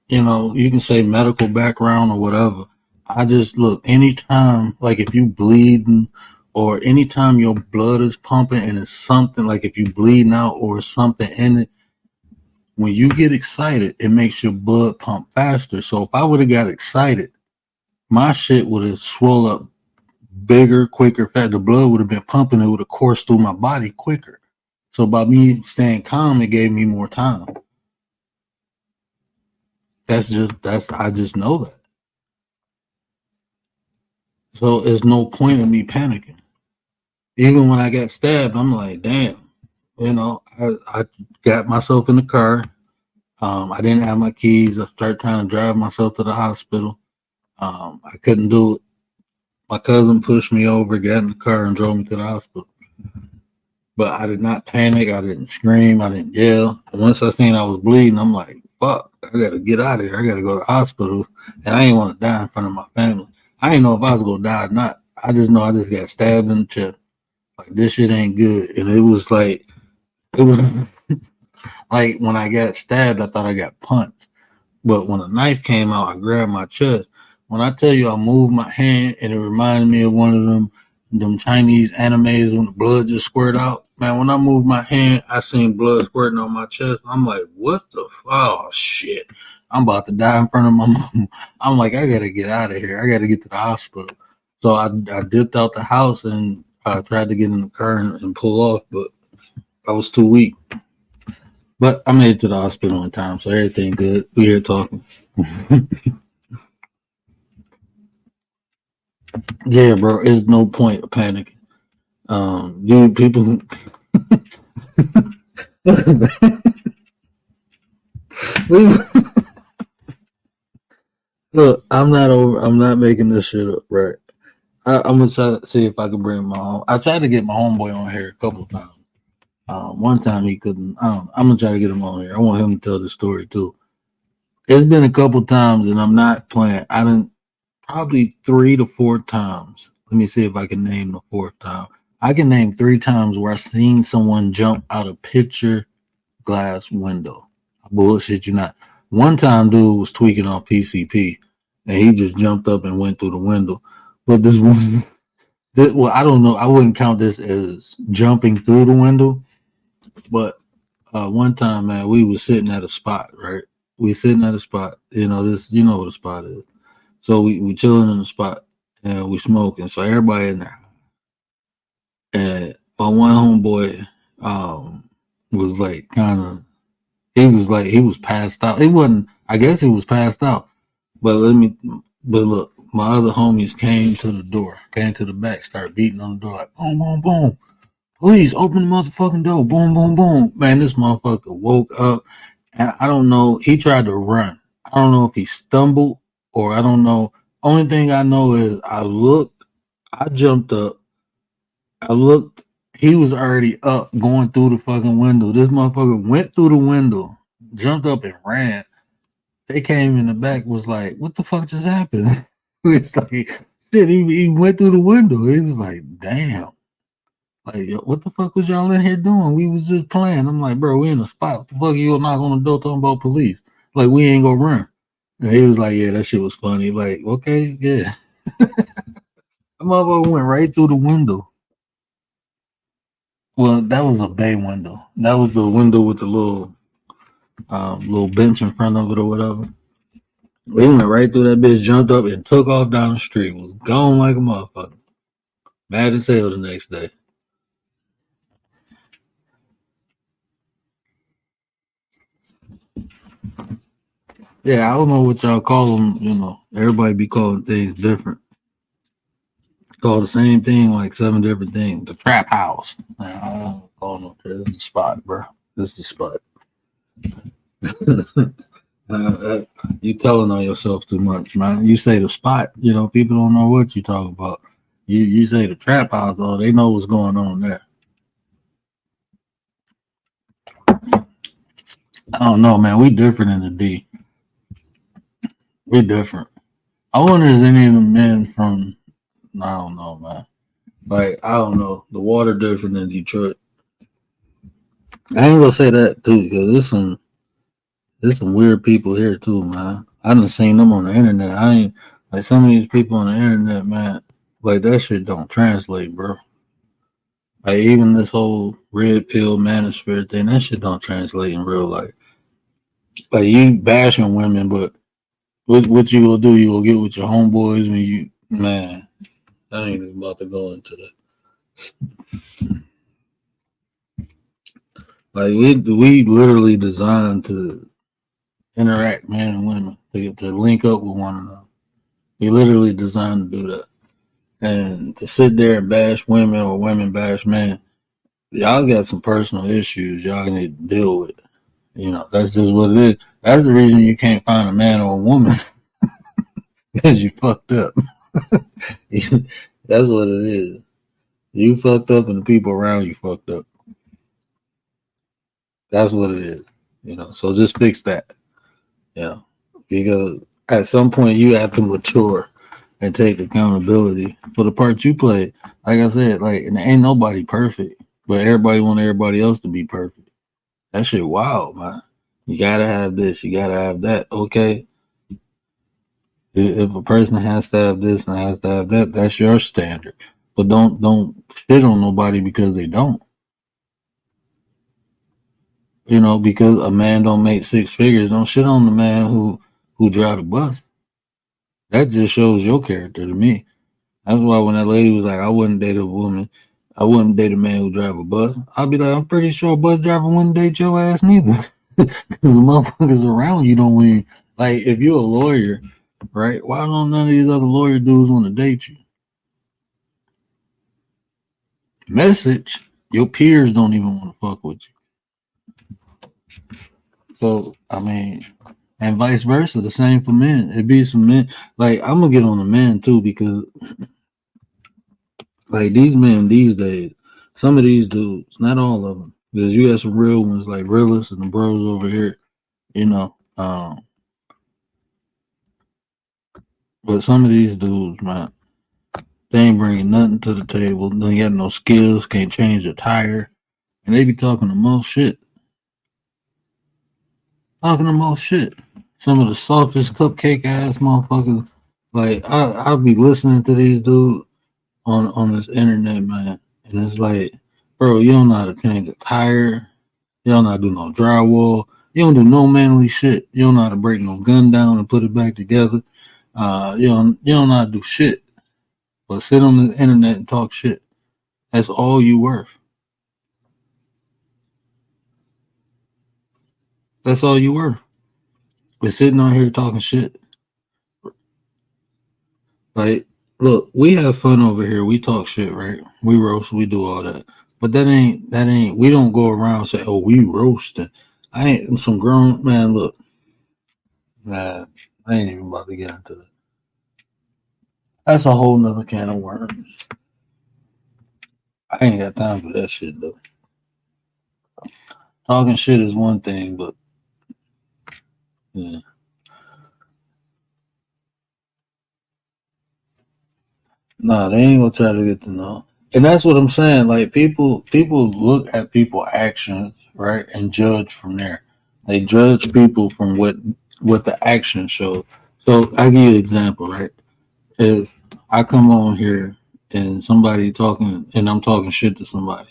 you know, you can say medical background or whatever. I just look anytime, like if you bleeding or anytime your blood is pumping and it's something like if you bleeding out or something in it, when you get excited, it makes your blood pump faster. So if I would have got excited, my shit would have swelled up bigger, quicker, fat. The blood would have been pumping. It would have coursed through my body quicker. So by me staying calm, it gave me more time. I just know that. So there's no point in me panicking. Even when I got stabbed, I'm like, damn, you know, I got myself in the car. I didn't have my keys. I started trying to drive myself to the hospital. I couldn't do it. My cousin pushed me over, got in the car, and drove me to the hospital. But I did not panic. I didn't scream. I didn't yell. And once I seen I was bleeding, I'm like, fuck, I got to get out of here. I got to go to the hospital. And I ain't want to die in front of my family. I didn't know if I was going to die or not. I just know I just got stabbed in the chest. Like, this shit ain't good. And it was like when I got stabbed, I thought I got punched. But when a knife came out, I grabbed my chest. When I tell you I moved my hand and it reminded me of one of them Chinese animes when the blood just squirt out. Man, when I moved my hand, I seen blood squirting on my chest. I'm like, what the? Oh shit! I'm about to die in front of my mom. I'm like, I gotta get out of here. I gotta get to the hospital. So I dipped out the house and I tried to get in the car and pull off, but I was too weak. But I made it to the hospital in time, so everything good. We here talking. Yeah, bro. It's no point of panicking. Dude, people. Look, I'm not over. I'm not making this shit up, right? I'm gonna try to see if I can bring my home. I tried to get my homeboy on here a couple of times. One time he couldn't. I'm gonna try to get him on here. I want him to tell the story too. It's been a couple of times, and I'm not playing. I didn't probably 3 to 4 times. Let me see if I can name the fourth time. I can name 3 times where I seen someone jump out a picture glass window. I bullshit you not. One time, dude was tweaking on PCP, and he just jumped up and went through the window. But this one, well, I don't know. I wouldn't count this as jumping through the window. But one time, man, we was sitting at a spot, right? We sitting at a spot. You know this. You know what a spot is. So we chilling in the spot and we smoking. So everybody in there. And my one homeboy was like kind of he was passed out. He wasn't. I guess he was passed out. But but look, my other homies came to the door, came to the back, started beating on the door like boom, boom, boom. Please open the motherfucking door. Boom, boom, boom. Man, this motherfucker woke up and I don't know. He tried to run. I don't know if he stumbled or I don't know. Only thing I know is I looked, I jumped up, I looked, he was already up going through the fucking window. This motherfucker went through the window, jumped up and ran. They came in the back, was like, what the fuck just happened? It's like, shit, he went through the window. He was like, damn. Like, yo, what the fuck was y'all in here doing? We was just playing. I'm like, bro, we in a spot. What the fuck you knock on the door talking about police? Like, we ain't gonna run. And he was like, yeah, that shit was funny. Like, okay, yeah. The motherfucker went right through the window. Well, that was a bay window. That was the window with the little bench in front of it or whatever. We went right through that bitch, jumped up and took off down the street. Was gone like a motherfucker. Mad as hell the next day. Yeah, I don't know what y'all call them. You know, everybody be calling things different. Call the same thing like seven different things. The trap house. Man, I don't call no. This is the spot, bro. This is the spot. You telling on yourself too much, man. You say the spot, you know, people don't know what you talking about. You say the trap house, oh, they know what's going on there. I don't know, man. We different in the D. We different. I wonder if any of the men from I don't know, man. Like I don't know. The water different in Detroit. I ain't gonna say that too, because there's some weird people here too, man. I done seen them on the internet. I ain't like some of these people on the internet, man. Like that shit don't translate, bro. Like even this whole red pill manosphere thing, that shit don't translate in real life. Like you bashing women, but what you gonna do? You gonna get with your homeboys when you man. I ain't even about to go into that. Like we literally designed to interact, man and women, to link up with one another. We literally designed to do that. And to sit there and bash women or women bash men, y'all got some personal issues y'all need to deal with. You know, that's just what it is. That's the reason you can't find a man or a woman because you fucked up. That's what it is. You fucked up and the people around you fucked up. That's what it is. You know, so just fix that. You know, because at some point you have to mature and take accountability for the part you played. Like I said, like and ain't nobody perfect, but everybody want everybody else to be perfect. That shit wild, man. You gotta have this, you gotta have that. Okay, if a person has to have this and has to have that, that's your standard. But don't shit on nobody because they don't. You know, because a man don't make six figures, don't shit on the man who drive the bus. That just shows your character to me. That's why when that lady was like, I wouldn't date a woman, I wouldn't date a man who drive a bus. I'd be like, I'm pretty sure a bus driver wouldn't date your ass neither. Because the motherfuckers around you don't win. Like, if you're a lawyer, right? Why don't none of these other lawyer dudes want to date you? Message, your peers don't even want to fuck with you. So, I mean, and vice versa, the same for men. It be some men. Like, I'm going to get on the men too because, like, these men these days, some of these dudes, not all of them, because you got some real ones like realists and the bros over here, you know. But some of these dudes, man, they ain't bringing nothing to the table. They got no skills, can't change a tire, and they be talking the most shit. Talking the most shit. Some of the softest cupcake ass motherfuckers. Like I'll be listening to these dudes on this internet, man, and it's like, bro, you don't know how to change a tire. You don't know how to do no drywall. You don't do no manly shit. You don't know how to break no gun down and put it back together. You don't know how to do shit. But sit on the internet and talk shit. That's all you worth. That's all you worth. But sitting on here talking shit. Like, look, we have fun over here. We talk shit, right? We roast, we do all that. But that ain't we don't go around and say, oh, we roasting. I ain't some grown man, look, man, I ain't even about to get into that. That's a whole nother can of worms. I ain't got time for that shit though. Talking shit is one thing, but yeah. Nah, they ain't gonna try to get to know. And that's what I'm saying. Like people look at people actions, right, and judge from there. They judge people from what the action shows. So I give you an example, right? If I come on here and somebody talking and I'm talking shit to somebody,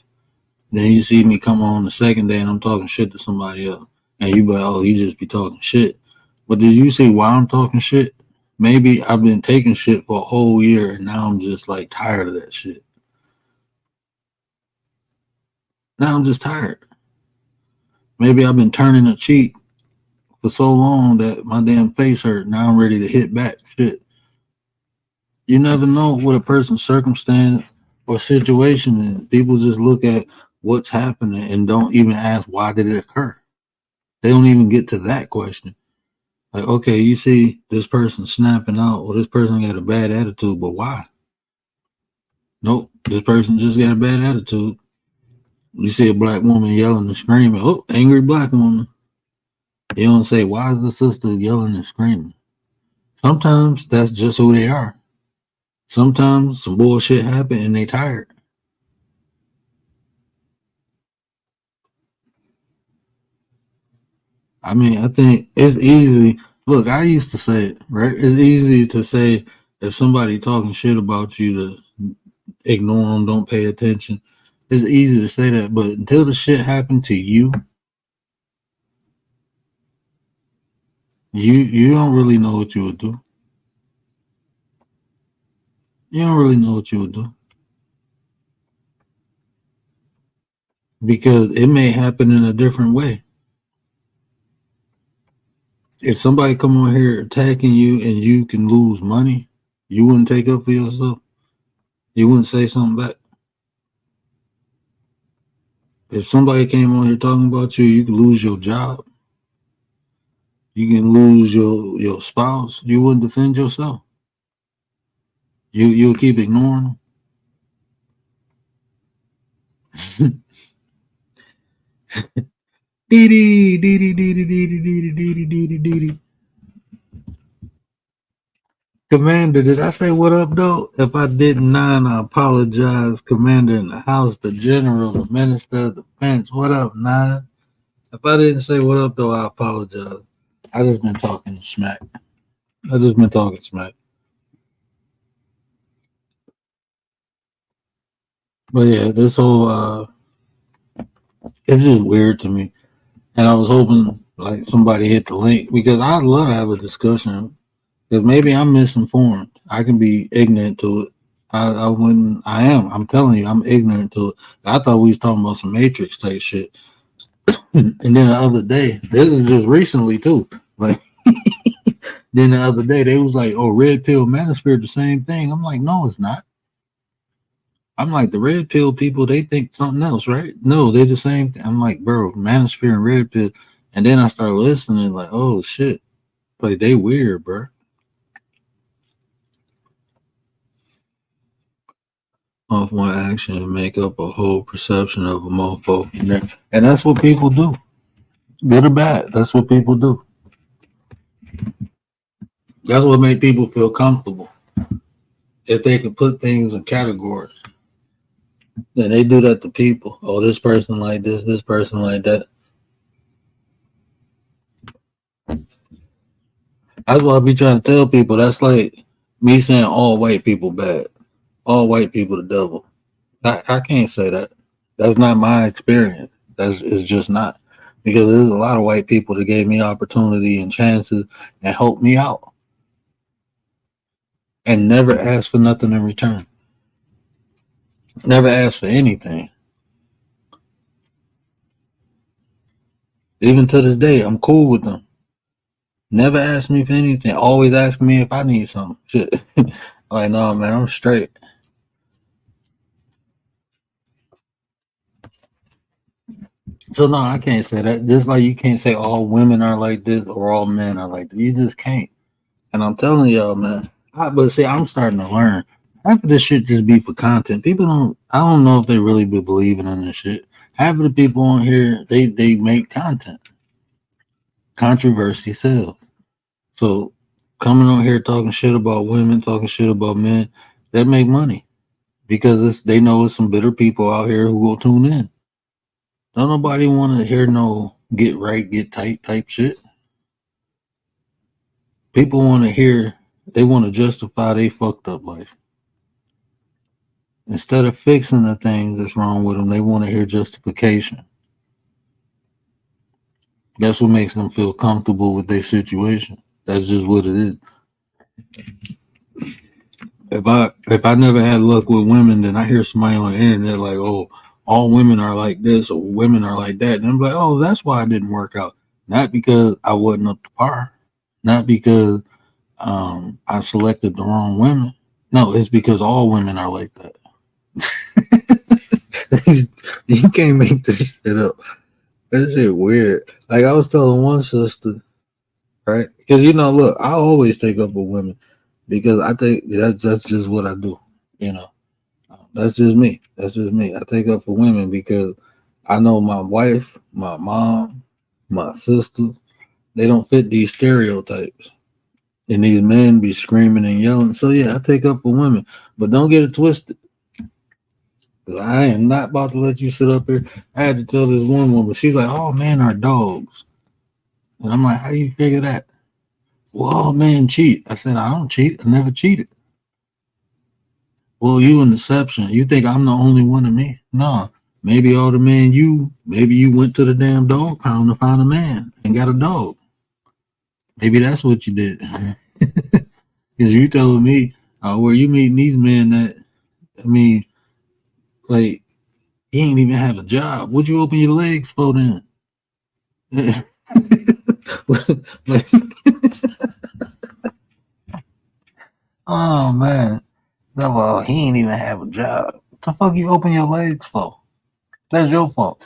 then you see me come on the second day and I'm talking shit to somebody else, and you be like, oh, you just be talking shit. But did you see why I'm talking shit? Maybe I've been taking shit for a whole year and now I'm just like tired of that shit. Now I'm just tired. Maybe I've been turning a cheek for so long that my damn face hurt. Now I'm ready to hit back. Shit. You never know what a person's circumstance or situation is. People just look at what's happening and don't even ask why did it occur. They don't even get to that question. Like, okay, you see this person snapping out or this person got a bad attitude, but why? Nope, this person just got a bad attitude. You see a black woman yelling and screaming, oh, angry black woman. You don't say, why is the sister yelling and screaming? Sometimes that's just who they are. Sometimes some bullshit happen and they tired. I mean, I think it's easy. Look, I used to say it, right? It's easy to say if somebody talking shit about you to ignore them, don't pay attention. It's easy to say that, but until the shit happened to you, you don't really know what you would do. You don't really know what you would do because it may happen in a different way. If somebody come on here attacking you and you can lose money, you wouldn't take up for yourself. You wouldn't say something back. If somebody came on here talking about you, you could lose your job. You can lose your spouse. You wouldn't defend yourself. You'll keep ignoring them. Dee dee dee dee dee dee dee dee dee dee dee dee. Commander, did I say what up though? If I didn't, nine, I apologize. Commander in the house, the general, the minister of defense. What up, nine? If I didn't say what up though, I apologize. I just been talking smack. I just been talking smack. But yeah, this whole it's just weird to me. And I was hoping like somebody hit the link because I'd love to have a discussion. Because maybe I'm misinformed. I can be ignorant to it. I wouldn't. I am. I'm telling you, I'm ignorant to it. I thought we was talking about some Matrix type shit. And then the other day, this is just recently too. Like then the other day, they was like, "Oh, red pill manosphere, the same thing." I'm like, "No, it's not." I'm like, the red pill people, they think something else, right? No, they're the same thing. I'm like, bro, manosphere and red pill. And then I started listening, like, oh shit, like they weird, bro. Off one action and make up a whole perception of a mofo. And that's what people do. Good or bad. That's what people do. That's what make people feel comfortable. If they can put things in categories. Then they do that to people. Oh, this person like this person like that. That's what I be trying to tell people. That's like me saying all white people bad. All white people the devil. I can't say that. That's not my experience. That's it's just not. Because there's a lot of white people that gave me opportunity and chances and helped me out and never asked for nothing in return. Never asked for anything. Even to this day, I'm cool with them. Never asked me for anything. Always ask me if I need something. Shit. Like, no, man, I'm straight. So no, I can't say that. Just like you can't say all women are like this or all men are like this. You just can't. And I'm telling y'all, man. But see, I'm starting to learn. Half of this shit just be for content. People don't. I don't know if they really be believing in this shit. Half of the people on here, they make content. Controversy sells. So coming on here talking shit about women, talking shit about men, that make money because they know it's some bitter people out here who will tune in. Don't nobody want to hear no get right, get tight type shit. People want to hear. They want to justify they fucked up life. Instead of fixing the things that's wrong with them, they want to hear justification. That's what makes them feel comfortable with their situation. That's just what it is. If I never had luck with women, then I hear somebody on the internet like, oh, all women are like this or women are like that, and I'm like, oh, that's why it didn't work out. Not because I wasn't up to par, not because I selected the wrong women. No, it's because all women are like that. You can't make this shit up. That shit weird. Like I was telling one sister, right? Because look, I always take up with women because I think that's just what I do. You know, that's just me. That's just me. I take up for women because I know my wife, my mom, my sister, they don't fit these stereotypes. And these men be screaming and yelling. So yeah, I take up for women. But don't get it twisted. 'Cause I am not about to let you sit up here. I had to tell this one woman, she's like, all men are dogs. And I'm like, how do you figure that? Well, all men cheat. I said, I don't cheat. I never cheated. Well, you an exception. You think I'm the only one of me? No. Maybe all the men maybe you went to the damn dog pound to find a man and got a dog. Maybe that's what you did. Because you telling me, where you meeting these men that, I mean, like, he ain't even have a job. Would you open your legs for then? Like, oh man, well, he ain't even have a job. What the fuck you open your legs for? That's your fault.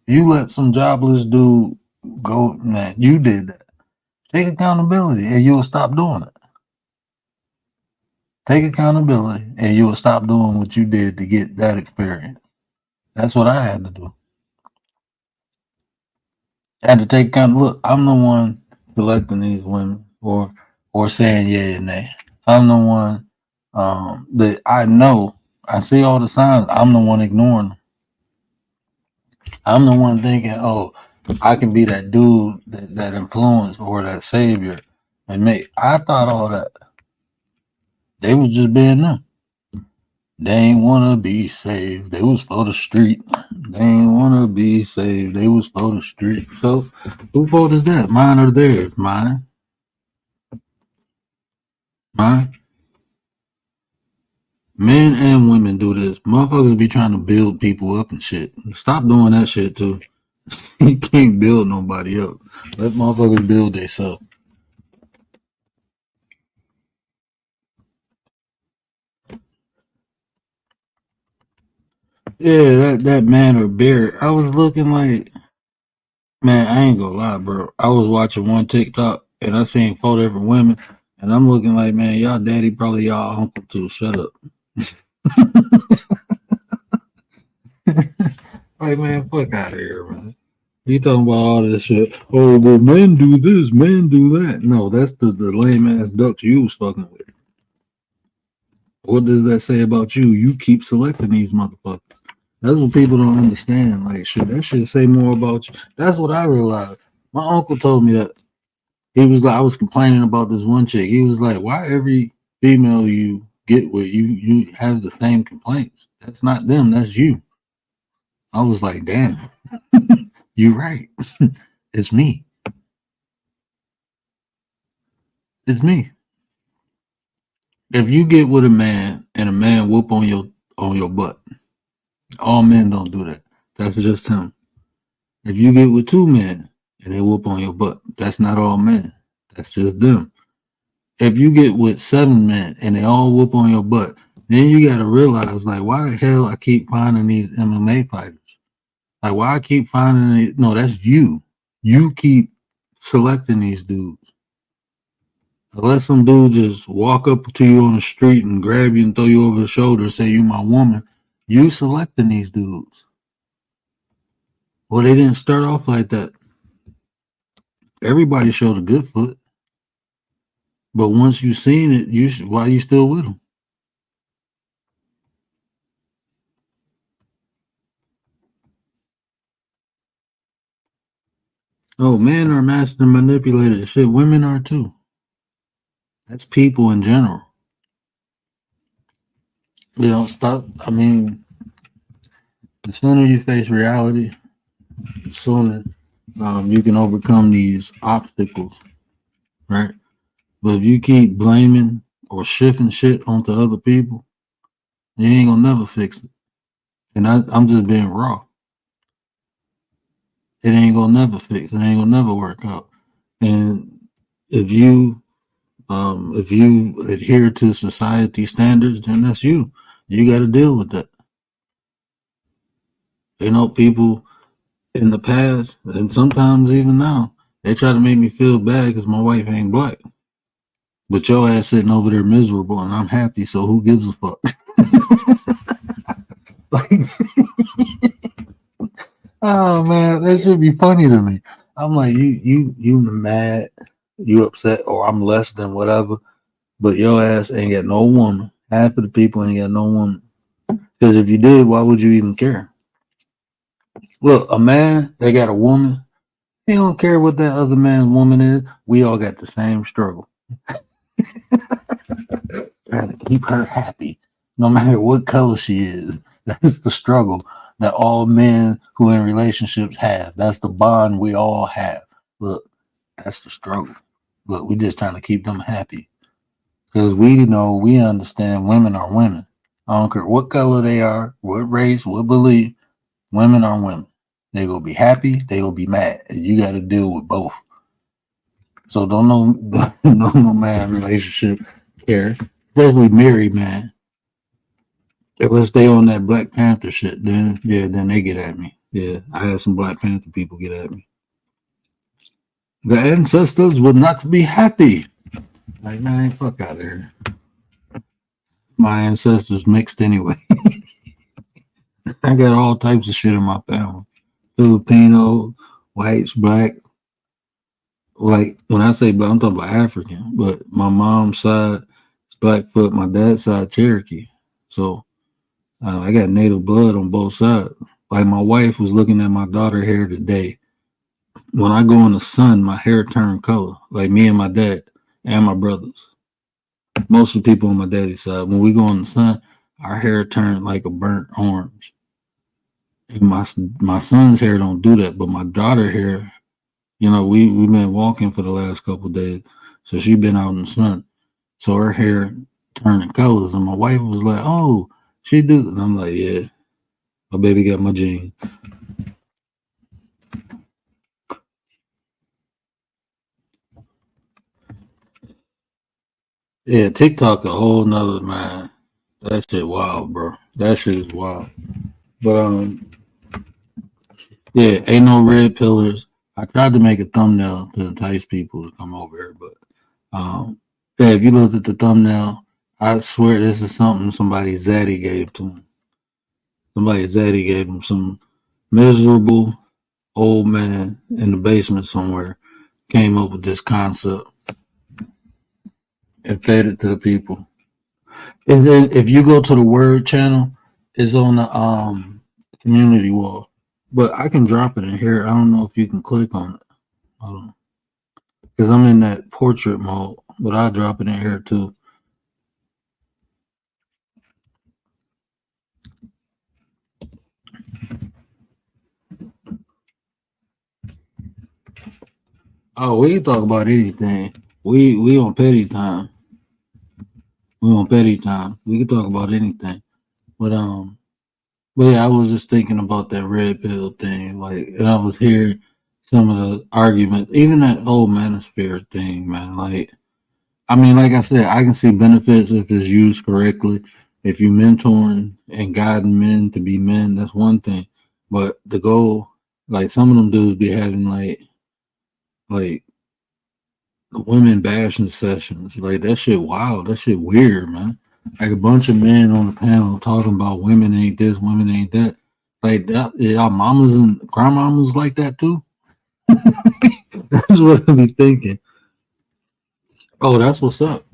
You let some jobless dude go. Man, you did that. Take accountability, and you will stop doing it. Take accountability, and you will stop doing what you did to get that experience. That's what I had to do. I had to take account. Look, I'm the one selecting these women, or saying yeah and nay. I'm the one that I know. I see all the signs. I'm the one ignoring them. I'm the one thinking, oh, I can be that dude, that influence or that savior. And I thought all that. They was just being them. They ain't wanna be saved. They was for the street. They ain't wanna be saved. They was for the street. So who fault is that? Mine or theirs? Mine. Mine. Men and women do this. Motherfuckers be trying to build people up and shit. Stop doing that shit too. You can't build nobody up. Let motherfuckers build themselves. Yeah, that man or bear. I was looking like, man, I ain't gonna lie, bro. I was watching one TikTok and I seen 4 different women, and I'm looking like, man, y'all daddy probably y'all uncle too. Shut up. Like, man, fuck out of here, man. You talking about all this shit? Oh, well, men do this, men do that. No, that's the lame ass ducks you was fucking with. What does that say about you? You keep selecting these motherfuckers. That's what people don't understand. Like, shit, that shit say more about you. That's what I realized. My uncle told me that. He was like, I was complaining about this one chick. He was like, why every female you get with, you have the same complaints? That's not them. That's you. I was like, damn, you're right. It's me. It's me. If you get with a man and a man whoop on your butt, all men don't do that. That's just him. If you get with 2 men and they whoop on your butt, that's not all men. That's just them. If you get with 7 men and they all whoop on your butt, then you gotta realize like why the hell I keep finding these MMA fighters? Like why I keep finding these? No, that's you. You keep selecting these dudes. Unless some dude just walk up to you on the street and grab you and throw you over the shoulder and say you my woman, you selecting these dudes. Well, they didn't start off like that. Everybody showed a good foot, but once you seen it, why you still with them? Oh, men are master manipulators. Shit, women are too. That's people in general. Stop. I mean, the sooner you face reality, the sooner. You can overcome these obstacles, right? But if you keep blaming or shifting shit onto other people, you ain't gonna never fix it. And I'm just being raw. It ain't gonna never fix. It ain't gonna never work out. And if you adhere to society standards, then that's you. You got to deal with that. You know, people in the past, and sometimes even now, they try to make me feel bad because my wife ain't black. But your ass sitting over there miserable, and I'm happy. So who gives a fuck? Like, oh man, that should be funny to me. I'm like, you mad, you upset, or I'm less than whatever. But your ass ain't got no woman. Half of the people ain't got no woman. Because if you did, why would you even care? Look, a man, they got a woman. He don't care what that other man's woman is. We all got the same struggle. Trying to keep her happy, no matter what color she is. That's the struggle that all men who in relationships have. That's the bond we all have. Look, that's the struggle. Look, we just trying to keep them happy. Because we understand women are women. I don't care what color they are, what race, what belief, women are women. They gonna be happy, they gonna be mad. And you gotta deal with both. So don't know no man relationship care. Especially married man. Unless they on that Black Panther shit, then yeah, then they get at me. Yeah, I had some Black Panther people get at me. The ancestors would not be happy. Like man, fuck out of here. My ancestors mixed anyway. I got all types of shit in my family. Filipino, whites, black. Like when I say black, I'm talking about African. But my mom's side is Blackfoot. My dad's side Cherokee. So I got native blood on both sides. Like my wife was looking at my daughter hair today. When I go in the sun, my hair turned color. Like me and my dad and my brothers. Most of the people on my daddy's side, when we go in the sun, our hair turned like a burnt orange. And my son's hair don't do that, but my daughter hair, we've been walking for the last couple of days, so she been out in the sun, so her hair turning colors, and my wife was like, "Oh, she do," and I'm like, "Yeah, my baby got my genes." Yeah, TikTok a whole nother man. That shit wild, bro. That shit is wild. But yeah, ain't no red pillars. I tried to make a thumbnail to entice people to come over here, but yeah, if you looked at the thumbnail, I swear this is something somebody Zaddy gave to him. Somebody Zaddy gave him some miserable old man in the basement somewhere came up with this concept and fed it to the people. And then if you go to the Word channel, it's on the community wall. But I can drop it in here. I don't know if you can click on it. Because I'm in that portrait mode, but I'll drop it in here too. Oh, we can talk about anything. We on petty time. We on petty time. We can talk about anything. But but yeah, I was just thinking about that red pill thing. Like, and I was hearing some of the arguments, even that old manosphere thing, man. Like, I mean, like I said, I can see benefits if it's used correctly. If you mentoring and guiding men to be men, that's one thing. But the goal, like some of them dudes be having like women bashing sessions. Like that shit wild. That shit weird, man. Like a bunch of men on the panel talking about women ain't this, women ain't that. Like that, y'all mamas and grandmamas like that too. That's what I be thinking. Oh, that's what's up.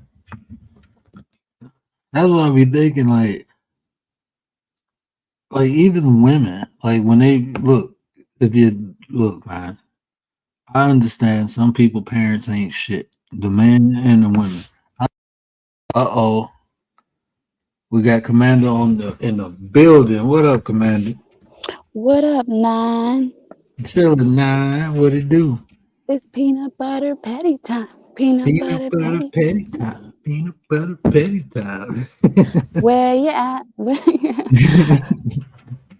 That's what I be thinking. Like even women, like when they look, if you look, man, I understand some people parents ain't shit. The men and the women. Uh-oh, we got Commander on the in the building. What up, Commander? What up, Nine? Chillin' nine, what it do? It's peanut butter patty time. Peanut Peanut butter butter patty. patty time. Peanut butter patty time. Where you at? Where you at?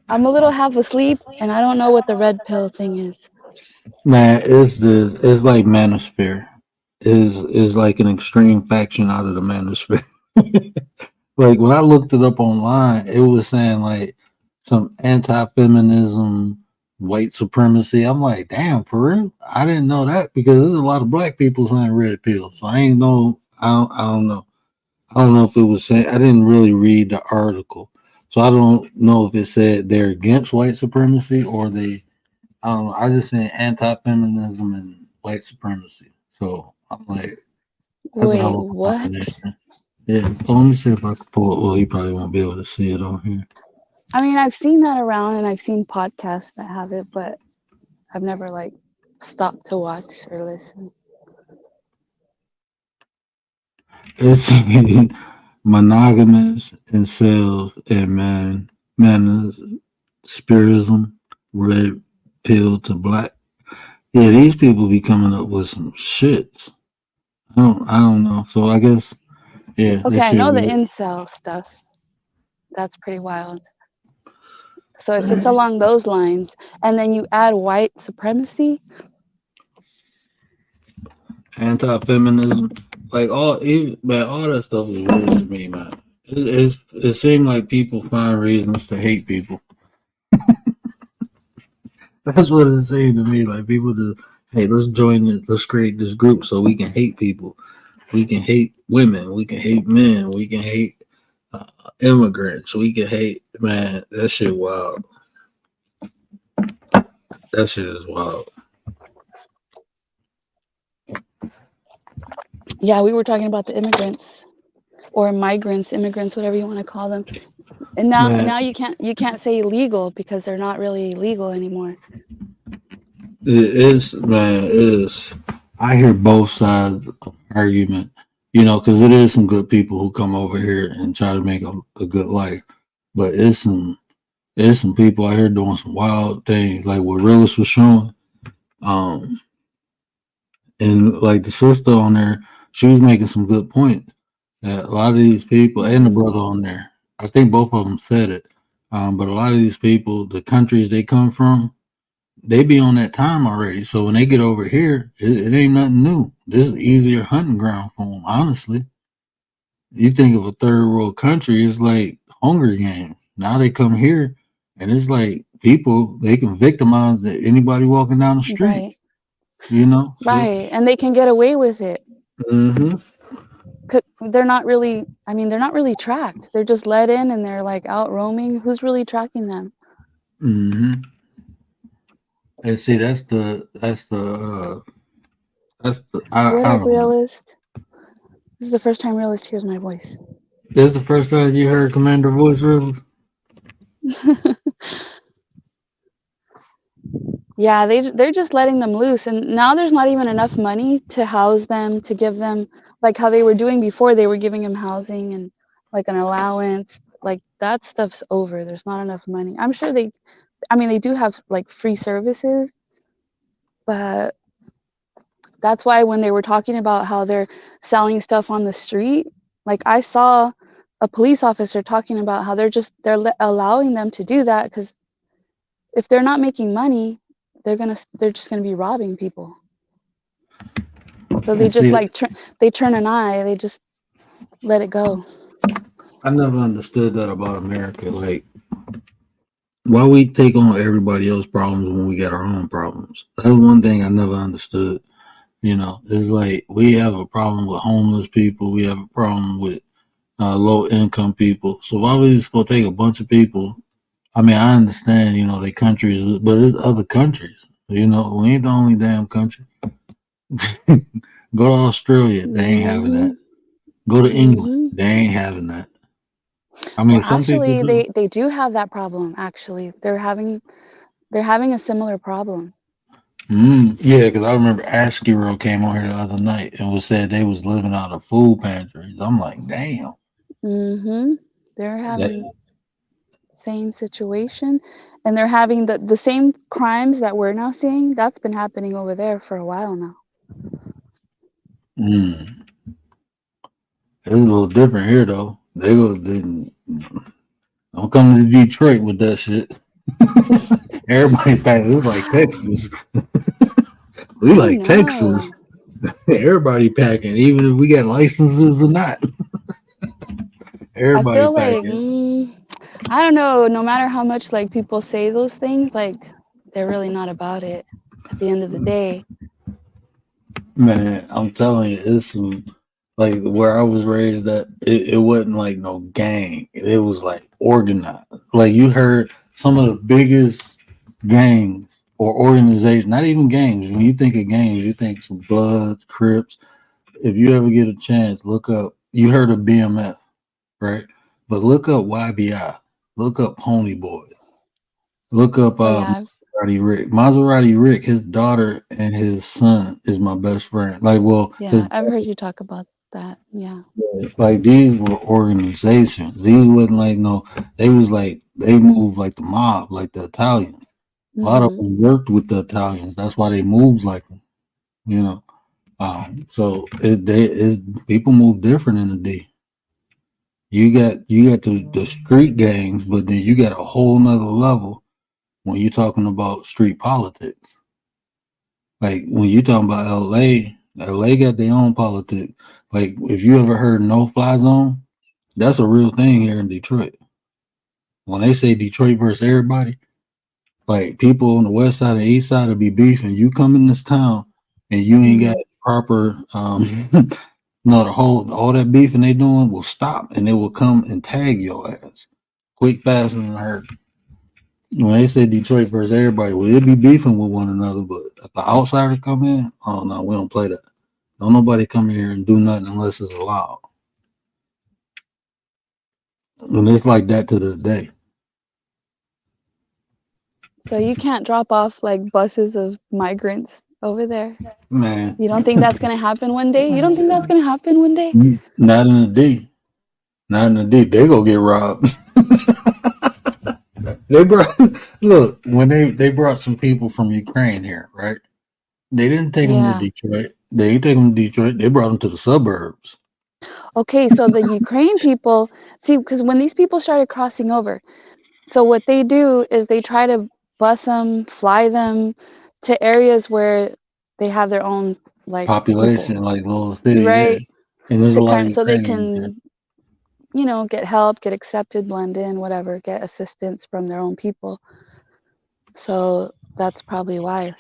I'm a little half asleep and I don't know what the red pill thing is. Man, it's like manosphere. Is like an extreme faction out of the manosphere. Like when I looked it up online, it was saying like some anti-feminism, white supremacy. I'm like, damn, for real? I didn't know that because there's a lot of black people saying red pill. So I ain't know. I don't know. I don't know if it was saying. I didn't really read the article, so I don't know if it said they're against white supremacy or they. I don't know. I just saying anti-feminism and white supremacy. So I'm like, that's a Wait, hell of a what? combination. Yeah, let me see if I can pull it. Well, he probably won't be able to see it on here. I mean, I've seen that around and I've seen podcasts that have it, but I've never like stopped to watch or listen. It's monogamous incels and man spiritism, red pill to black. Yeah, these people be coming up with some shits. I don't know. So I guess yeah, Okay, this I shit know the weird. incel stuff. That's pretty wild. So if it's along those lines and then you add white supremacy, Anti-feminism, like man, all that stuff is weird to me, man. It seems like people find reasons to hate people. That's what it seemed to me. Like people just, hey, let's join this, let's create this group so we can hate people. We can hate women. We can hate men. We can hate uh, immigrants. We can hate, man. That shit wild. That shit is wild. yeah, we were talking about the immigrants or migrants, immigrants, whatever you want to call them. And Man, now you can't say illegal because they're not really illegal anymore. it is, man. It is. I hear both sides of the argument, because it is some good people who come over here and try to make a good life, but it's some people out here doing some wild things, like what Realist was showing. Um, and like the sister on there, she was making some good points. A lot of these people and the Hmm. brother on there, I think both of them said it. But a lot of these people, the countries they come from, they be on that time already. So when they get over here, it ain't nothing new. This is easier hunting ground for them. Honestly, you think of a third world country, it's like Hunger Games. Now they come here, and it's like people they can victimize anybody walking down the street. Right, So right, and they can get away with it. hmm 'Cause they're not really. I mean, they're not really tracked. They're just let in and they're like out roaming. Who's really tracking them? hmm and see that's the What I up, don't know. realist? This is the first time realist hears my voice. This is the first time you heard Commander voice, really? Yeah, they're just letting them loose, and now there's not even enough money to house them, to give them like how they were doing before. They were giving them housing and like an allowance. Like that stuff's over. There's not enough money. I'm sure they, I mean, they do have like free services, but that's why when they were talking about how they're selling stuff on the street, like I saw a police officer talking about how allowing them to do that because if they're not making money, they're just gonna be robbing people. So they And just see, like they turn an eye, they just let it go. I never understood that about America. Like, why we take on everybody else's problems when we got our own problems? That's one thing I never understood. It's like we have a problem with homeless people. We have a problem with low income people. So why we just go take a bunch of people? I mean, I understand, they countries, but it's other countries. We ain't the only damn country. Go to Australia, they ain't having that. Mhm. Go to England, Mhm. they ain't having that. I Well, mean, some people actually, do. they do have that problem. Actually, they're having a similar problem. Yeah, because I remember Askerow came on here the other night and was said they was living out of food pantries. I'm like, damn. Mhm. They're That having same situation, and they're having the same crimes that we're now seeing. That's been happening over there for a while now. Mm. It's a little different here though. They don't come to Detroit with that shit. Everybody back. It's like Texas. We I like Texas. know. Everybody packing, even if we got licenses or not. I Everybody feel like packing. I don't know. No matter how much like people say those things, like they're really not about it. At the end of the day, Man, I'm telling you, it's some like where I was raised at. It wasn't like no gang. It was like organized. Like you heard some of the biggest gangs or organizations. Not even gangs. When you think of gangs, you think some Bloods, Crips. If you ever get a chance, look up. You heard of BMF, right? But look up YBI. Look up Pony Boy. Look up oh yeah, Maserati Rick. Maserati Rick, his daughter and his son is my best friend. Like, well, his yeah, I've heard you talk about that. Yeah. like these were organizations. These wasn't like no. They was like they moved like the mob, like the Italians. A lot of Mhm. them worked with the Italians. That's why they moved like them. You know. So people move different in the D. You got the street gangs, but then you got a whole nother level when you're talking about street politics. Like when you talking about LA got their own politics. Like if you ever heard no fly zone, that's a real thing here in Detroit. When they say Detroit versus everybody, like people on the west side and east side will be beefing. You come in this town and you ain't got Mhm. proper no the whole all that beefing they doing will stop and they will come and tag your ass. Quick, fast, and in a hurry. When they say Detroit versus everybody, well, they'll be beefing with one another, but if the outsider come in, oh no, we don't play that. Don't nobody come here and do nothing unless it's allowed. And it's like that to this day. So you can't drop off like buses of migrants over there. Man, You don't think that's gonna happen one day? You don't think that's gonna happen one day? not in the D. Not in the D. They gonna get robbed. They brought look, when they brought some people from Ukraine here, right? They didn't take them to Yeah. Detroit. They didn't take them to Detroit. They brought them to the suburbs. Okay, so the Ukraine people, see, because when these people started crossing over, so what they do is they try to bus them, fly them to areas where they have their own like people, Population, like little you city, yeah. right? And there's a To lot of kind so they Ukrainians here. can, get help, get accepted, blend in, whatever, get assistance from their own people. So that's probably why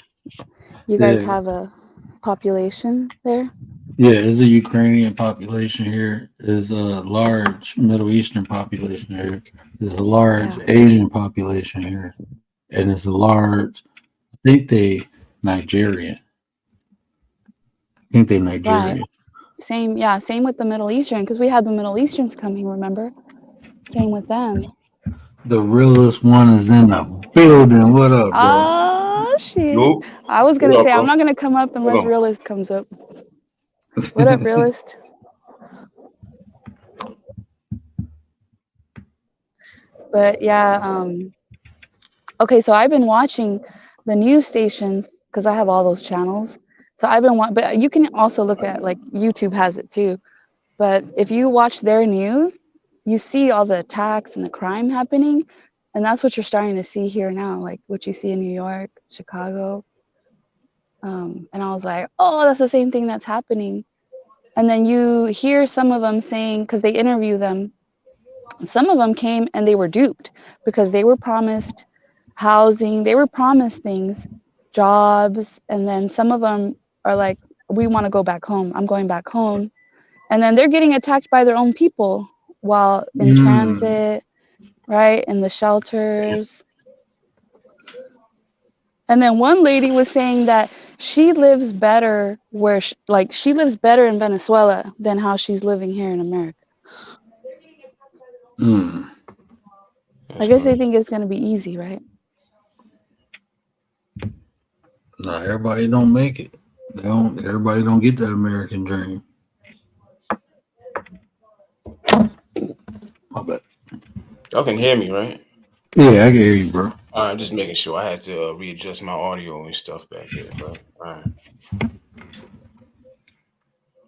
you guys Yeah, have a population there. yeah, there's a Ukrainian population here. There's a large Middle Eastern population here. There's a large Yeah, Asian population here, and there's a large. I think they Nigerian. I think they right. Nigerian. Same, yeah, same with the Middle Eastern because we had the Middle Easterns coming, remember? Same with them. The realest one is in the building. What up, bro? Oh shit. Yo, I was gonna what up, say I'm bro? not gonna come up Hold unless on. realist comes up. What up, realist? But yeah, okay, so I've been watching the news stations because I have all those channels. So but you can also look at like YouTube has it too. But if you watch their news, you see all the attacks and the crime happening, and that's what you're starting to see here now, like what you see in New York, Chicago. And I was like, oh, that's the same thing that's happening. And then you hear some of them saying, because they interview them, some of them came and they were duped because they were promised housing, they were promised things, jobs, and then some of them are like, we want to go back home. I'm going back home. And then they're getting attacked by their own people while in Mm, transit, right? In the shelters. And then one lady was saying that she lives better like she lives better in Venezuela than how she's living here in America. mm. I That's guess they crazy. think it's going to be easy, right? Nah, everybody don't make it. They don't. Everybody don't get that American dream. My bad. Y'all can hear me, right? Yeah, I can hear you, bro. All right, I'm just making sure. I had to readjust my audio and stuff back here, bro. All right.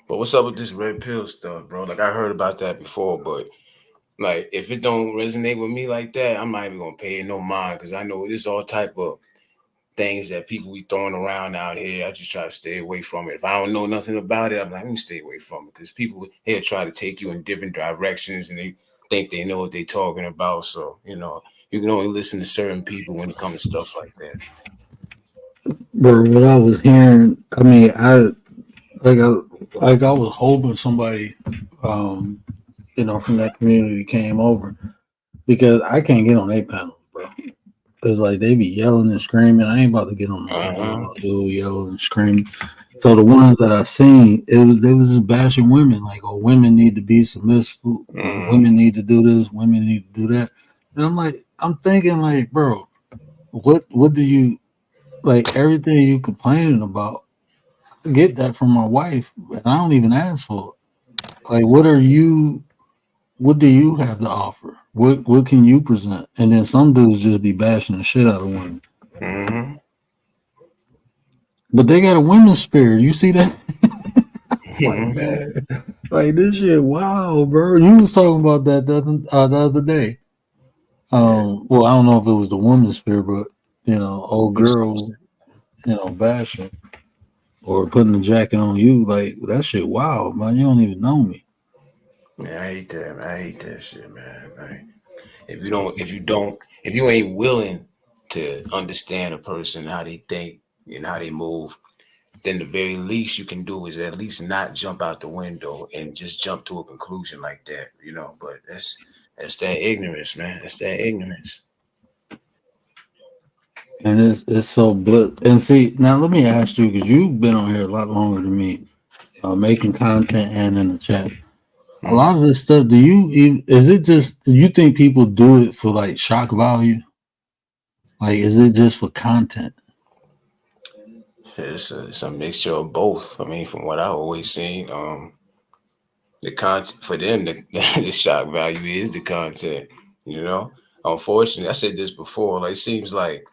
But what's up with this red pill stuff, bro? Like I heard about that before, but like if it don't resonate with me like that, I'm not even gonna pay it no mind because I know there's all type of things that people be throwing around out here. I just try to stay away from it. If I don't know nothing about it, I'm like, let me stay away from it because people here try to take you in different directions and they think they know what they're talking about. So you can only listen to certain people when it comes to stuff like that. Bro, what I was hearing, I mean, like I like I was hoping somebody, um, from that community came over because I can't get on their panels, bro. Cause like they be yelling and screaming. I ain't about to get on no Uh panel huh. about dude yelling and screaming. So the ones that I seen, they was just bashing women, like, oh, women need to be submissive, women need to do this, women need to do that. And I'm like, I'm thinking like, bro, what do you like? Everything you complaining about, I get that from my wife, and I don't even ask for it. Like, what are you? What do you have to offer? What can you present? And then some dudes just be bashing the shit out of women, Mm-hmm. but they got a women's spirit. You see that? Like, Mm-hmm. man, like this shit, wow, bro. You was talking about that the other day. Yeah. Well, I don't know if it was the woman's spirit, but old It's some girl, bashing or putting the jacket on you, like that shit. Wow, man, you don't even know me. Yeah, I hate that. Man. I hate that shit, man. Like, if you ain't willing to understand a person how they think and how they move, then the very least you can do is at least not jump out the window and just jump to a conclusion like that. But that's that ignorance, man. That's that ignorance. And it's so blip. And see, now let me ask you, because you've been on here a lot longer than me, making content and in the chat. A Hmm. lot of this stuff, do you even? Is it just? Do you think people do it for like shock value? Like, is it just for content? It's a mixture of both. I mean, from what I always seen, the content for them, the shock value is the content. You know, unfortunately, I said this before. Like, it seems like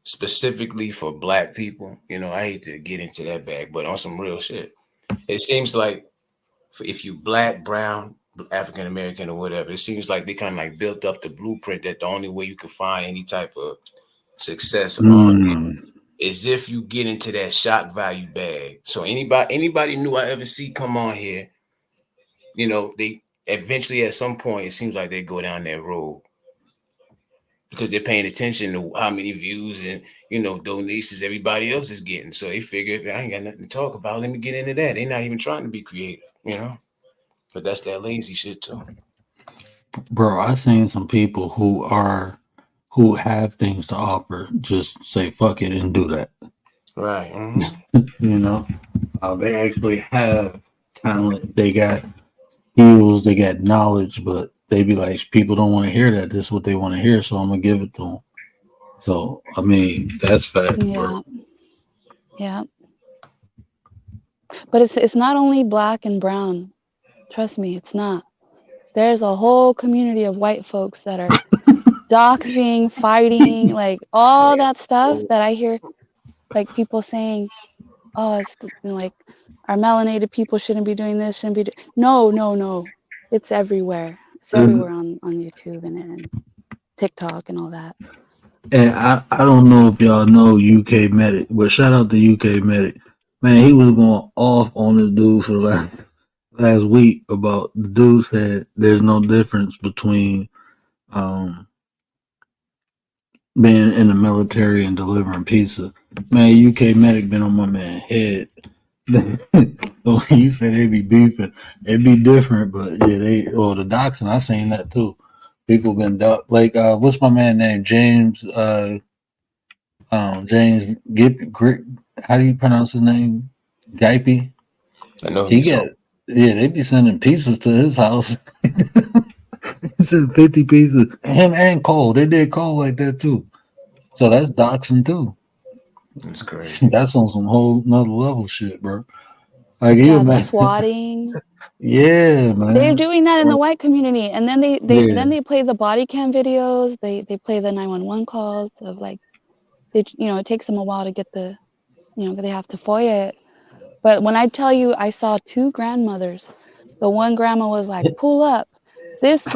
specifically for black people, I hate to get into that bag, but on some real shit, it seems like if you black, brown, African American, or whatever, it seems like they kind of like built up the blueprint that the only way you can find any type of success online Mm. is if you get into that shock value bag. So anybody new I ever see come on here, they eventually at some point it seems like they go down that road because they're paying attention to how many views and donations everybody else is getting. So they figure I ain't got nothing to talk about. Let me get into that. They're not even trying to be creative. But that's that lazy shit too. Bro, I seen some people who have things to offer just say fuck it and do that. Right. Mm-hmm. You know, they actually have talent. They got skills. They got knowledge, but they be like, people don't want to hear that. This is what they want to hear, so I'm gonna give it to them. So I mean, that's facts, bro. Yeah, yeah. But it's not only black and brown. Trust me, it's not. There's a whole community of white folks that are doxing, fighting, like all Yeah. that stuff Oh, that I hear, like people saying, "Oh, like our melanated people shouldn't be doing this, shouldn't be." No, no, no. It's everywhere. It's And everywhere on YouTube and TikTok and all that. I don't know if y'all know UK Medic, but shout out to UK Medic. Man, he was going off on this dude for last week about the dude said there's no difference between um being in the military and delivering pizza. Man, UK Medic been on my man head. Well, you said they be beefing. It'd be different, but yeah, the doxing, I seen that too. People been like what's my man name? James how do you pronounce his name? Gipey. I know who He you got talking. they be sending pizzas to his house. He sent 50 pieces. Him and Cole. They did Cole like that too. So that's doxing too. It's crazy. That's on some whole nother level shit, bro. Like you Yeah, the imagine? swatting. Yeah, They're man. doing that in the white community, and then Yeah. they play the body cam videos. They play the 911 calls of like it takes them a while to get the they have to FOIA it. But when I tell you, I saw two grandmothers. The one grandma was like, "Pull up." This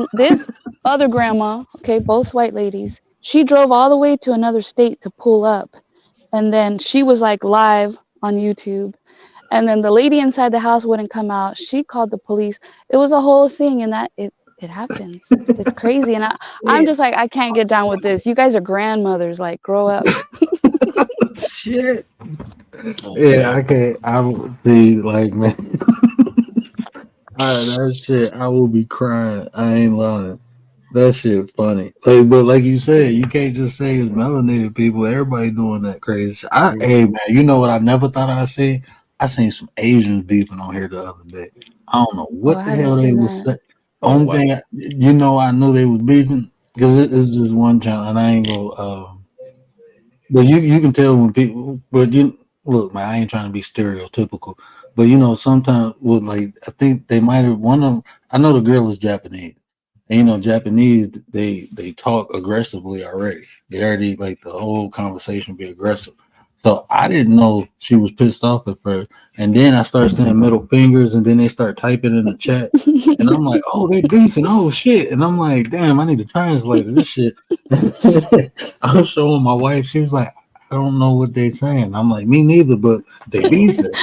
other grandma, okay, both white ladies. She drove all the way to another state to pull up, and then she was like live on YouTube. And then the lady inside the house wouldn't come out. She called the police. It was a whole thing, and that it happens. It's crazy, and I'm Yeah. just like I can't get down with this. You guys are grandmothers. Like, grow up. Shit. Oh Yeah, man. I can't. I would be like, man, that shit. I will be crying. I ain't lying. That shit funny. Like, but like you said, you can't just say it's melanated people. Everybody doing that crazy. Hey man, you know what? I never thought I'd see. I seen some Asians beefing on here the other day. I don't know Oh, what I the haven't hell they seen was that. saying. Oh Only wow. thing, I knew they was beefing because it's just one channel, and I ain't go. But you can tell when people. But you look, man. I ain't trying to be stereotypical, but sometimes with like I think they might have one of them. I know the girl is Japanese, and Japanese they talk aggressively already. They already like the whole conversation be aggressive. So I didn't know she was pissed off at first, and then I started seeing middle fingers, and then they start typing in the chat, and I'm like, oh, they beefing, oh shit, and I'm like, damn, I need to translate this shit. I was showing my wife. She was like, I don't know what they saying. I'm like, me neither, but they beefing.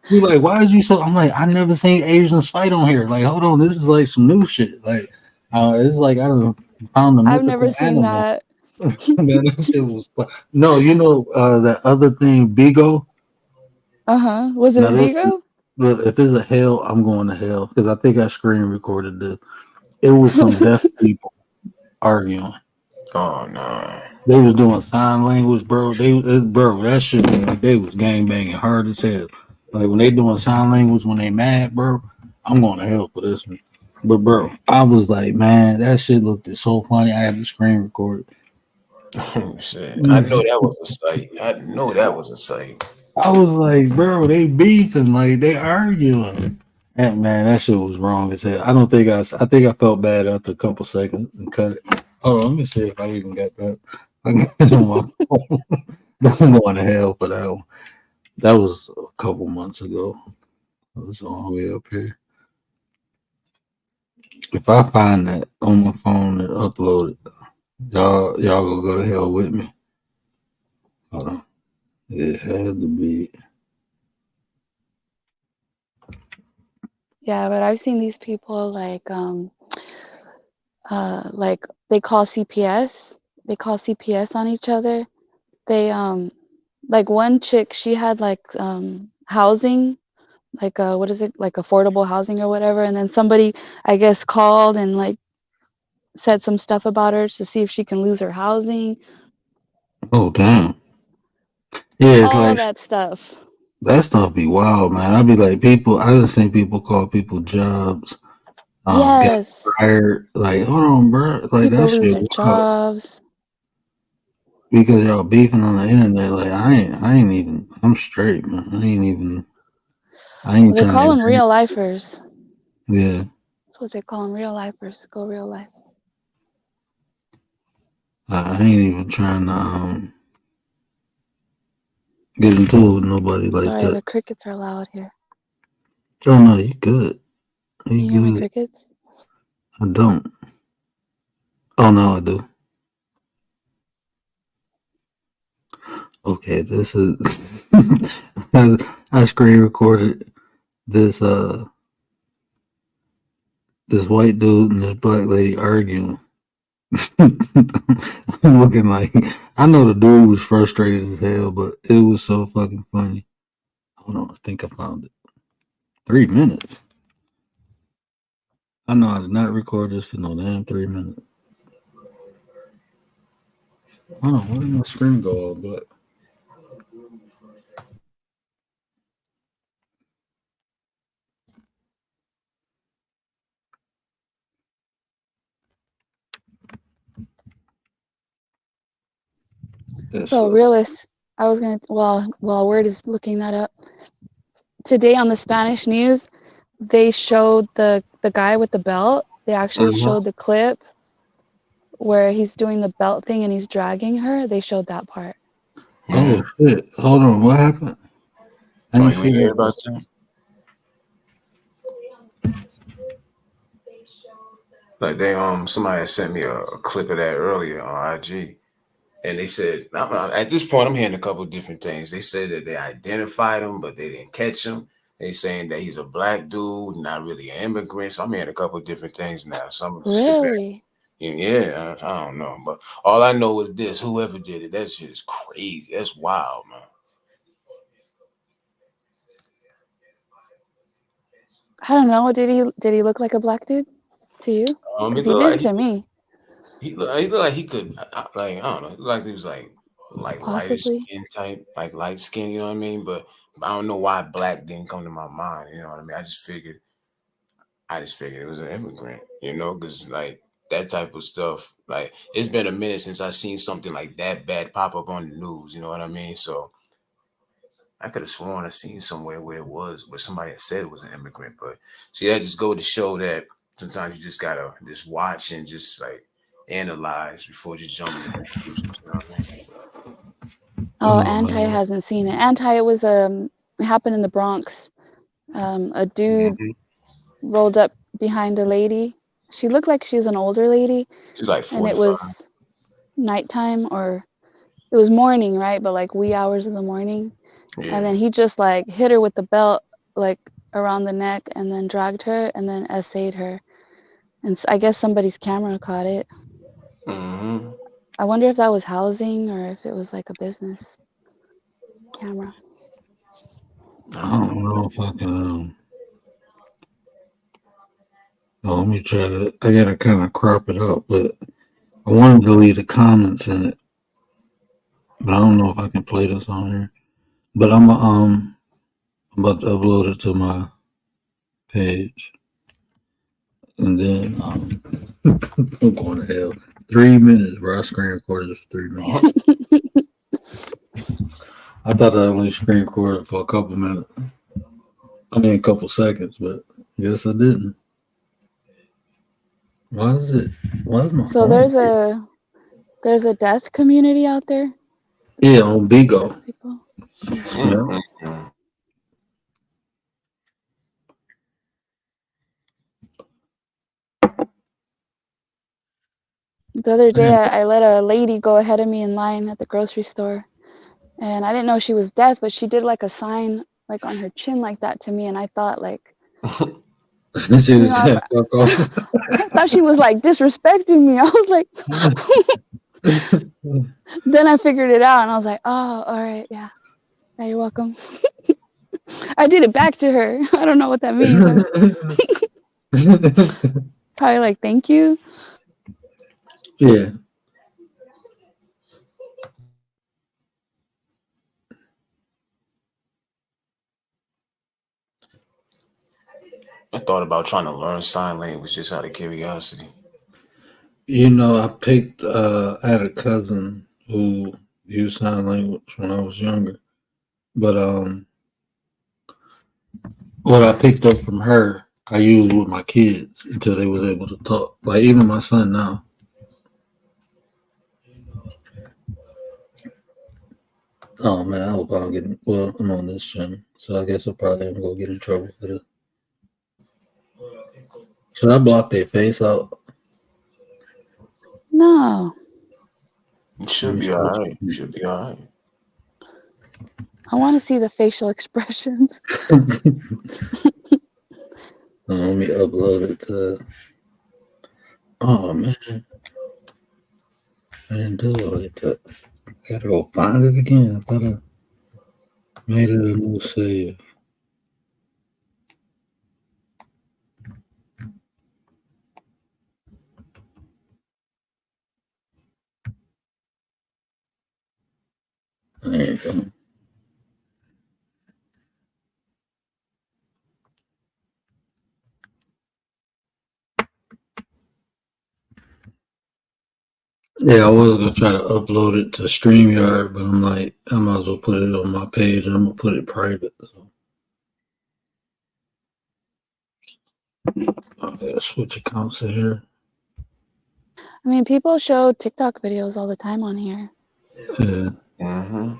She's like, why is you so? I'm like, I never seen Asians fight on here. Like, hold on, this is like some new shit. Like, it's like I don't found a I've never mythical seen animal. that. Man, that shit was no, that other thing, Bigo. Uh-huh. Was Now it this, Vigo? look, if it's a hell, I'm going to hell because I think I screen recorded this. It was some deaf people arguing. Oh no. They was doing sign language, bro. Bro, that shit was like they was gang banging hard as hell. Like when they doing sign language when they mad, bro. I'm going to hell for this one. But bro, I was like, man, that shit looked so funny. I had the screen recorded. Shit. I know that was a sight. I know that was a sight. I was like, bro, they beefing, like they arguing. And man, that shit was wrong as hell. I don't think I think I felt bad after a couple seconds and cut it. Hold on, let me see if I even got that. I got it on my phone. I'm going to hell for that one. That was a couple months ago. It was all the way up here. If I find that on my phone and upload it, y'all gonna go to hell with me. Hold on. It had to be. Yeah, but I've seen these people like they call CPS. They call CPS on each other. They like one chick, she had like housing, like what is it? Like affordable housing or whatever, and then somebody I guess called and like said some stuff about her to see if she can lose her housing, Oh damn. Yeah, it's all like that stuff. that stuff be wild, man. I be like people. I done seen people call people jobs. Got Yes. fired. Like, hold on, bro. Like People that lose shit their wild jobs. because y'all beefing on the internet. Like I ain't even. I'm straight, man. I ain't even. I ain't Well, they trying call to. them real lifers. Yeah, That's what they call them, real lifers. Go real life. I ain't even trying to get into it with nobody like Sorry, that. the crickets are loud here. Oh no, you good. You Can you hear my good. crickets? I don't. Oh no, I do. Okay, this is. I screen recorded this this white dude and this black lady arguing. I'm looking like I know the dude was frustrated as hell, but it was so fucking funny. Hold on, I think I found it. 3 minutes. I know I did not record this for no damn 3 minutes. Hold on, where did my screen go all black? Yes, So, realist, I was gonna, while Word is looking that up, today on the Spanish news, they showed the guy with the belt. They actually Uh-huh. showed the clip where he's doing the belt thing and he's dragging her. They showed that part. Yeah. Oh shit! Hold on, what happened? I Oh, didn't you see ain't hear that. about that? Like they somebody had sent me a clip of that earlier on IG, and they said at this point I'm hearing a couple different things. They said that they identified him, but they didn't catch him. They saying that he's a black dude, not really an immigrant. So I'm hearing a couple different things now. So I'm gonna just sit back. Really? Yeah, I don't know, but all I know is this: whoever did it, that shit is crazy. That's wild, man. I don't know. Did he look like a black dude to you? He Because he looked did like to me, he looked like he could like I don't know. He looked like he was like lighter possibly. skin type, like light skin. You know what I mean? But I don't know why black didn't come to my mind. You know what I mean? I just figured it was an immigrant. You know, because like that type of stuff. Like it's been a minute since I seen something like that bad pop up on the news. You know what I mean? So I could have sworn I seen somewhere where it was where somebody had said it was an immigrant. But see, that just go to show that sometimes you just gotta just watch and just like analyze before just jumping to conclusions. You know what I mean? Oh, Oh Anti man. hasn't seen it. Anti, it was it happened in the Bronx. A dude Mhm. rolled up behind a lady. She looked like she's an older lady, She's like and it 45. was nighttime or it was morning, right? But like wee hours of the morning. And Yeah. then he just like hit her with the belt like around the neck and then dragged her and then essayed her. And I guess somebody's camera caught it. Hmm. I wonder if that was housing or if it was like a business camera. I I don't know. don't know if I can. Oh, let me try to. I gotta kind of crop it up, but I wanted to leave the comments in it, but I don't know if I can play this on here. But I'm about to upload it to my page, and then I'm going to hell. 3 minutes, bro. I screen recorded this for 3 minutes. I thought I only screen recorded for a couple minutes. I mean, a couple seconds, but guess I didn't. Why is it? Why is my So phone? there's a deaf community out there, Yeah, on deaf Bigo. people. Mm. Yeah. Mm-hmm. The other day, Man, I let a lady go ahead of me in line at the grocery store, and I didn't know she was deaf, but she did like a sign like on her chin like that to me, and I thought like, she you was know, saying fuck off. I thought she was like disrespecting me. I was like, then I figured it out, and I was like, oh, all right, yeah, yeah, you're welcome. I did it back to her. I don't know what that means. Probably like thank you. Yeah. I thought about trying to learn sign language just out of curiosity. You know, I had a cousin who used sign language when I was younger. But what I picked up from her, I used with my kids until they was able to talk. Like even my son now. Oh man, I hope I don't get in, well, I'm on this channel. So I guess I probably am gonna get in trouble for this. Should I block their face out? No, You Let should me be all right. You should be all right. I want to see the facial expressions. let me upload it to. Oh man, I didn't do it like that. I gotta go find it again. I thought I made it a new save. There you go. Yeah, I was gonna try to upload it to StreamYard, but I'm like, I might as well put it on my page and I'm gonna put it private. So. Switch accounts in here. I mean, people show TikTok videos all the time on here. Yeah. Mm-hmm.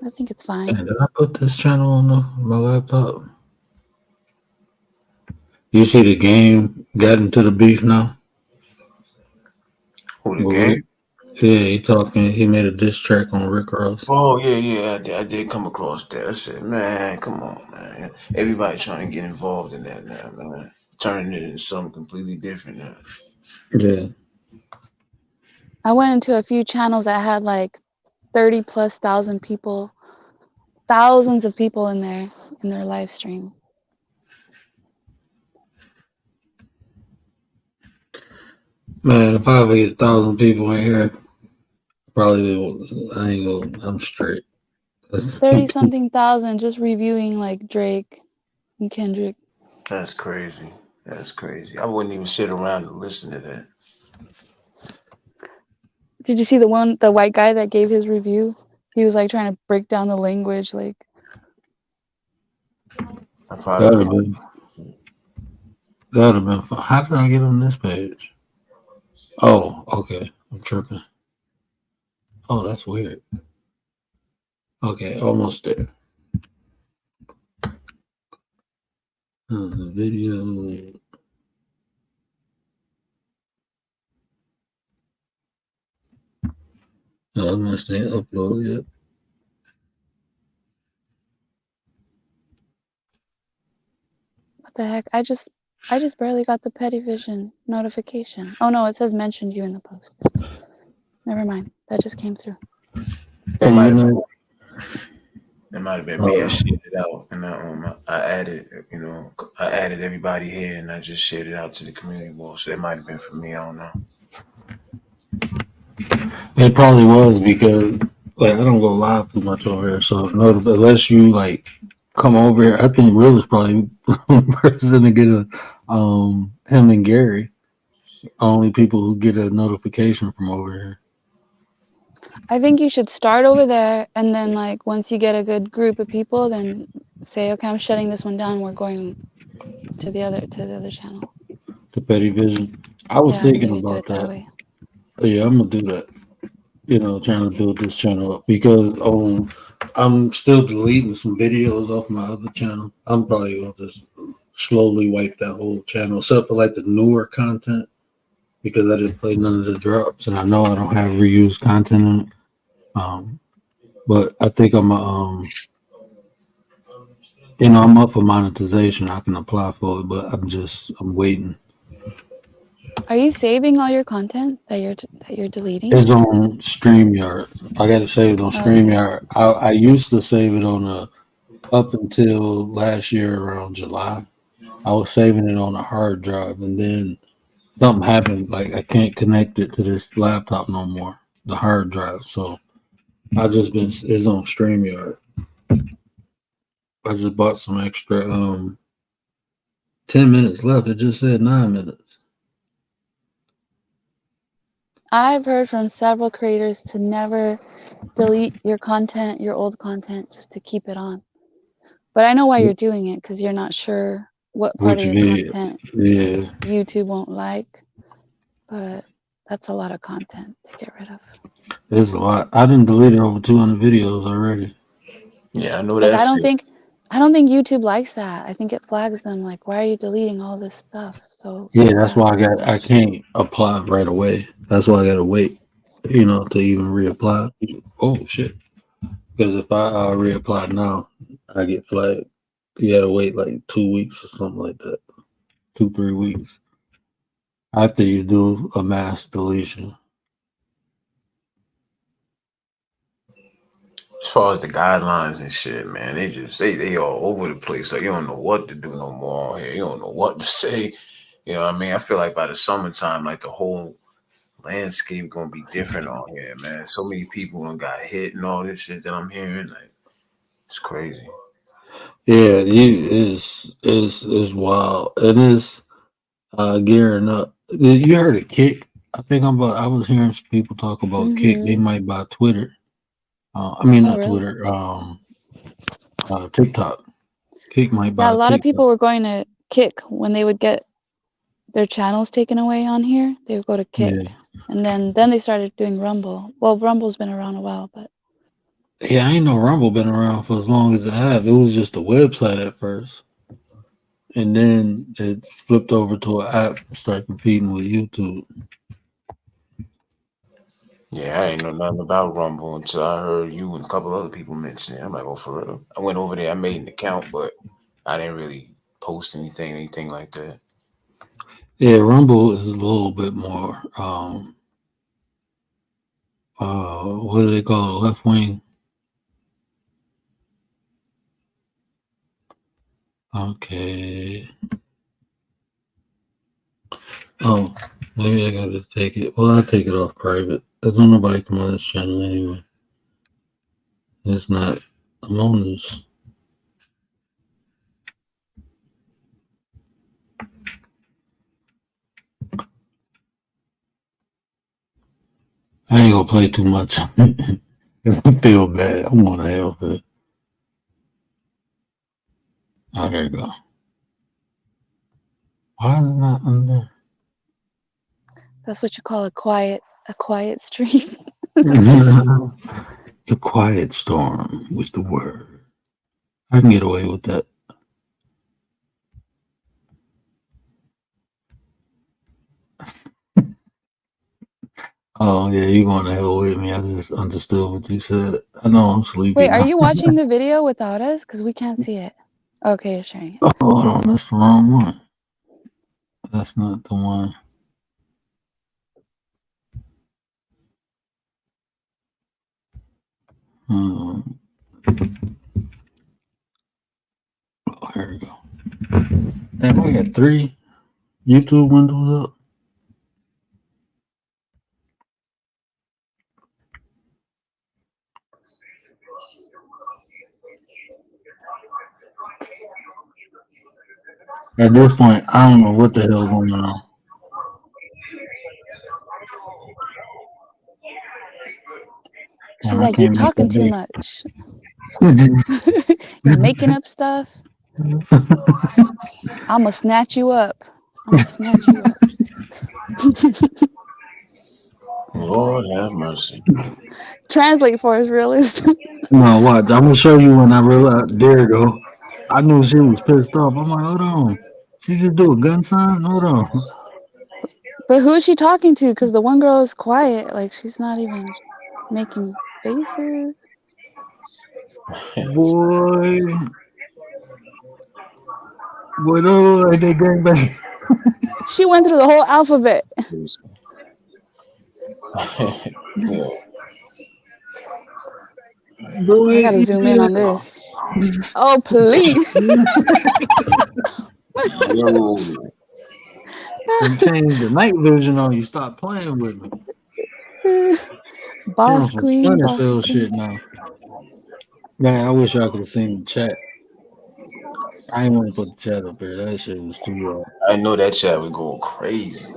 I think it's fine. And did I put this channel on my laptop? You see the game got into the beef now? Who the With Rick? game? Yeah, he talking. He made a diss track on Rick Ross. Oh yeah, yeah. I did come across that. I said, man, come on, man. Everybody trying to get involved in that now, man. Turning it into something completely different now. Yeah. I went into a few channels that had like 30 plus thousand people, thousands of people in their live stream. Man, if I ever get 1,000 people in here, probably I ain't gonna. I'm straight. 30 something thousand just reviewing like Drake and Kendrick. That's crazy. That's crazy. I wouldn't even sit around and listen to that. Did you see the white guy that gave his review? He was like trying to break down the language, like I probably That'd have couldn't. been that'd have been fun. How did I get on this page? Oh, okay. I'm tripping. Oh, that's weird. Okay, almost there. The video. No, must ain't upload yet. what the heck? I just barely got the Petty Vision notification. Oh no, it says mentioned you in the post. Never mind. That just came through. It Hey, might you have been. know, It might have been me. I uh, shared it out, and I added. I added everybody here, and I just shared it out to the community wall. So it might have been for me. I don't know. it probably was because like I don't go live too much over here, so unless you like come over here, I think Will is probably the person to get a him and Gary only people who get a notification from over here. I think you should start over there, and then like once you get a good group of people, then say, okay, I'm shutting this one down. We're going to the other channel. The Petty Vision. I was Yeah, thinking maybe do about it that that. way. Yeah, I'm gonna do that. Trying to build this channel up because I'm still deleting some videos off my other channel. I'm probably gonna just slowly wipe that whole channel, except for like the newer content because I didn't play none of the drops, and I know I don't have reused content in it. Um, but I think I'm up for monetization. I can apply for it, but I'm waiting. Are you saving all your content that you're deleting? It's on StreamYard. I got to save it on Okay. StreamYard. I used to save it on up until last year around July. I was saving it on a hard drive, and then something happened. Like I can't connect it to this laptop no more, the hard drive. So I just been it's on StreamYard. I just bought some extra 10 minutes left. It just said 9 minutes. I've heard from several creators to never delete your content, your old content, just to keep it on. But I know why you're doing it because you're not sure what part of Which your video? content Yeah, YouTube won't like. But that's a lot of content to get rid of. there's a lot. I didn't delete over 200 videos already. Yeah, I know Like that feel. I don't think YouTube likes that. I think it flags them like, why are you deleting all this stuff so Yeah, that's why fast, so I much? can't apply right away. That's why I gotta wait, to even reapply. Oh shit! Because if I reapply now, I get flagged. You gotta wait like 2 weeks or something like that. 2, 3 weeks after you do a mass deletion. As far as the guidelines and shit, man, they all over the place. Like you don't know what to do no more on here. You don't know what to say. You know what I mean? I feel like by the summertime, like the whole landscape gonna be different on here, man. So many people done got hit and all this shit that I'm hearing. Like it's crazy. Yeah, it's wild. It is gearing up. You heard of Kick? I was hearing some people talk about Kick. They Mm-hmm. might buy Twitter. I mean Oh, not really? Twitter. TikTok. Kick might Yeah, a buy lot of TikTok. people were going to Kick. When they would get their channels taken away on here, they would go to Kick, Yeah. and then they started doing Rumble. Well, Rumble's been around a while, but Yeah, I ain't know Rumble been around for as long as it have. It was just a website at first. And then it flipped over to an app and started competing with YouTube. Yeah, I ain't know nothing about Rumble until I heard you and a couple other people mention it. I'm like, oh, for real. I went over there, I made an account, but I didn't really post anything like that. Yeah, Rumble is a little bit more what do they call it? Left wing. Okay. Oh, maybe I gotta take it. Well, I'll take it off private. I don't nobody come on this channel anyway. It's not. I'm on this. I ain't gonna play too much. I feel bad. I want to help it. Oh, there you go. Why is it not on there? that's what you call a quiet stream. It's a quiet storm with the word. I can get away with that. Oh yeah, you going to hell with me? I just understood what you said. I know I'm sleepy Wait, are now. you watching the video without us? Because we can't see it. Okay, you're sharing it. Oh, hold on, that's the wrong one. That's not the one. Um, oh, here we go. Damn, I got 3 YouTube windows up. At this point, I don't know what the hell going on. She's And I like, you're can't make talking too that much. big. You're making up stuff. I'm gonna snatch you up. I'm gonna snatch you up. Lord have mercy. Translate for us, realist. No, watch. I'm gonna show you when I realized. There you go. I knew she was pissed off. I'm like, hold on. She just do a gun sign. Hold on, But who is she talking to? Because the one girl is quiet. Like, she's not even making faces. boy. Boy, don't look like they gang bang. She went through the whole alphabet. Yeah. I Boy, gotta zoom in yeah. on this. Oh, please. Yo. You change the night vision on you. Stop playing with me. She on Boss some queen, Splinter boss Cell queen. shit now. Man, I wish I could have seen the chat. I ain't want to put the chat up there. That shit was too raw. I know that chat was going crazy.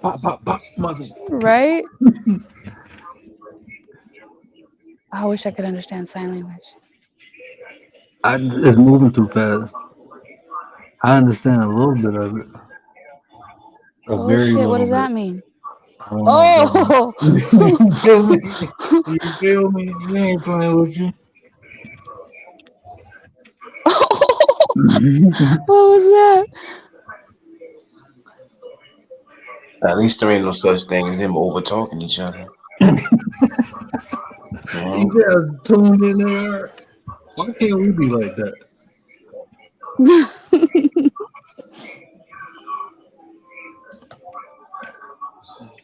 Pop, pop, pop, mother. Right? I wish I could understand sign language. It's moving too fast. I understand a little bit of it. A Oh very shit, what little does bit. that mean? I don't know what that means. Oh! You feel me? You feel me? She ain't playing with you. What was that? At least there ain't no such thing as them over talking each other. You You know? guys tuned in there. Why can't we be like that?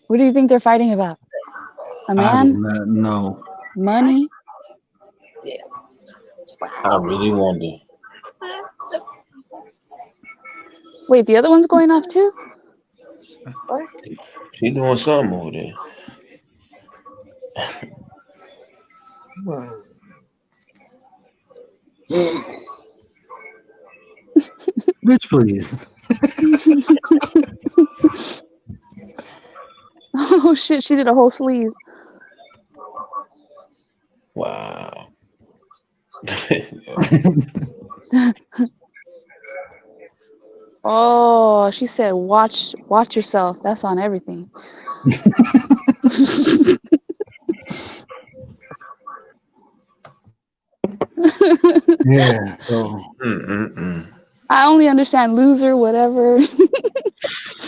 What do you think they're fighting about? A I do man? not know. Money? I really wonder. Wait, the other one's going off too? She doing something over there. Bitch, please. Oh shit, she did a whole sleeve. Wow. Oh, she said, watch yourself. That's on everything. Yeah. So Mm-mm-mm. I only understand loser, whatever.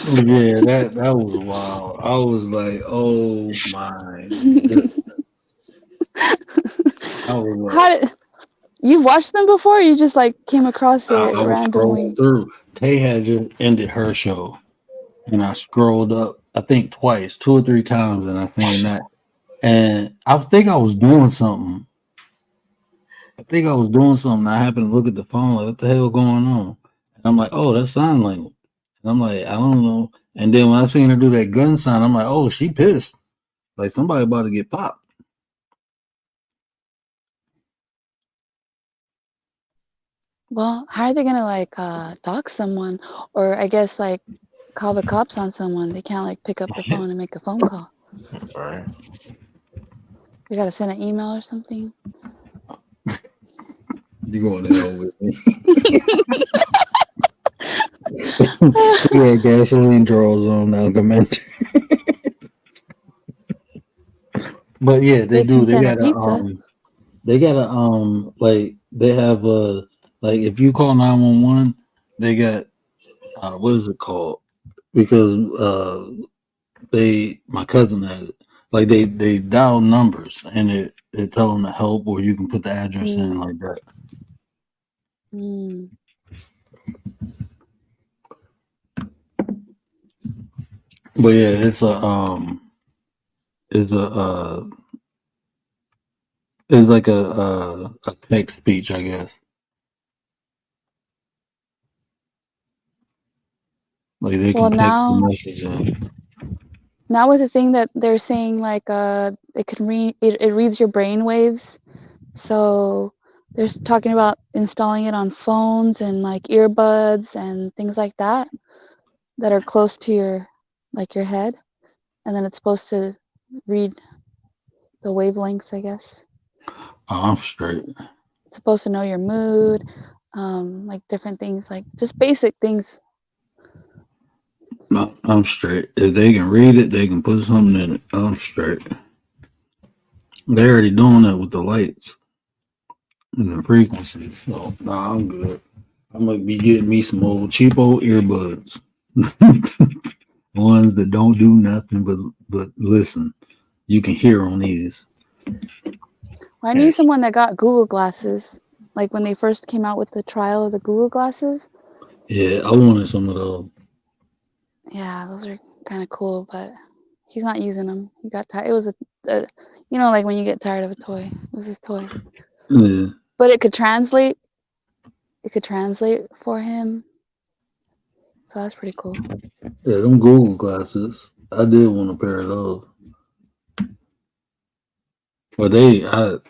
yeah, that was wild. I was like, oh my goodness. I was How like, did you watched them before? Or you just like came across it I was scrolling randomly. through. Tay had just ended her show, and I scrolled up. I think twice, two or three times, and I seen that. And I think I was doing something. I think I was doing something. I happened to look at the phone, like, what the hell going on? And I'm like, oh, that's sign language. And I'm like, I don't know. And then when I seen her do that gun sign, I'm like, oh, she pissed. Like somebody about to get popped. Well, how are they gonna like dox someone, or I guess like call the cops on someone? They can't like pick up the phone and make a phone call. Right. They gotta send an email or something. You going to hell with me? Yeah, gasoline draws on documentary. But yeah, they They do. can send a pizza. They gotta like they have like if you call 911, they got what is it called? Because they my cousin had it. Like they dial numbers and it tell them to help or you can put the address in Mm, like that. mm. But yeah, it's it's like a text speech, I guess. Like they Well, can text the now message in. now with the thing that they're saying like it can read it reads your brain waves. So they're talking about installing it on phones and like earbuds and things like that that are close to your like your head, and then it's supposed to read the wavelengths, I guess. Oh, I'm straight. It's supposed to know your mood, like different things, like just basic things. No, I'm straight. If they can read it, they can put something in it. I'm straight. They already doing that with the lights and the frequencies. So nah, I'm good. I'm gonna be getting me some old cheap old earbuds. Ones that don't do nothing but listen. You can hear on these. Well, I knew Yes. someone that got Google glasses, like when they first came out with the trial of the Google glasses. Yeah, I wanted some of those. Yeah, those are kind of cool, but he's not using them. He got tired. It was a, like when you get tired of a toy. It was his toy, Yeah, but it could translate. It could translate for him, so that's pretty cool. yeah, them Google glasses. I did want a pair of those. But the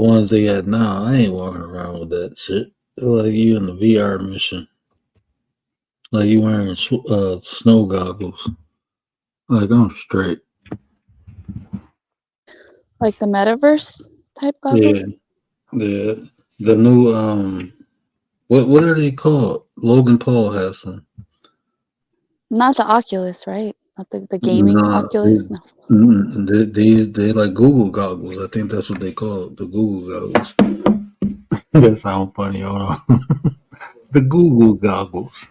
ones they got now, I ain't walking around with that shit. They're like you in the VR mission, like you wearing snow goggles. Like I'm straight. Like the metaverse type Yeah, goggles. the new what are they called? Logan Paul has some. Not the Oculus, right? Not the gaming Nah, Oculus. No. they like Google goggles. I think that's what they call it, the Google goggles. That sounds funny. Hold on, the Google goggles.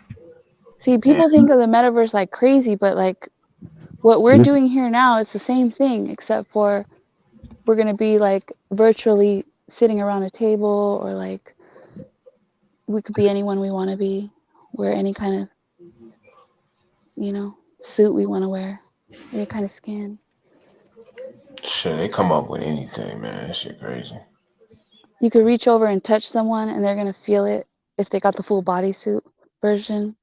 See, Yeah. people think of the metaverse like crazy, but like what we're doing here now, it's the same thing, except for we're gonna be like virtually sitting around a table, or like we could be anyone we want to be, wear any kind of suit we want to wear, any kind of skin. Shit, they come up with anything, man. That shit crazy. You could reach over and touch someone, and they're gonna feel it if they got the full bodysuit version.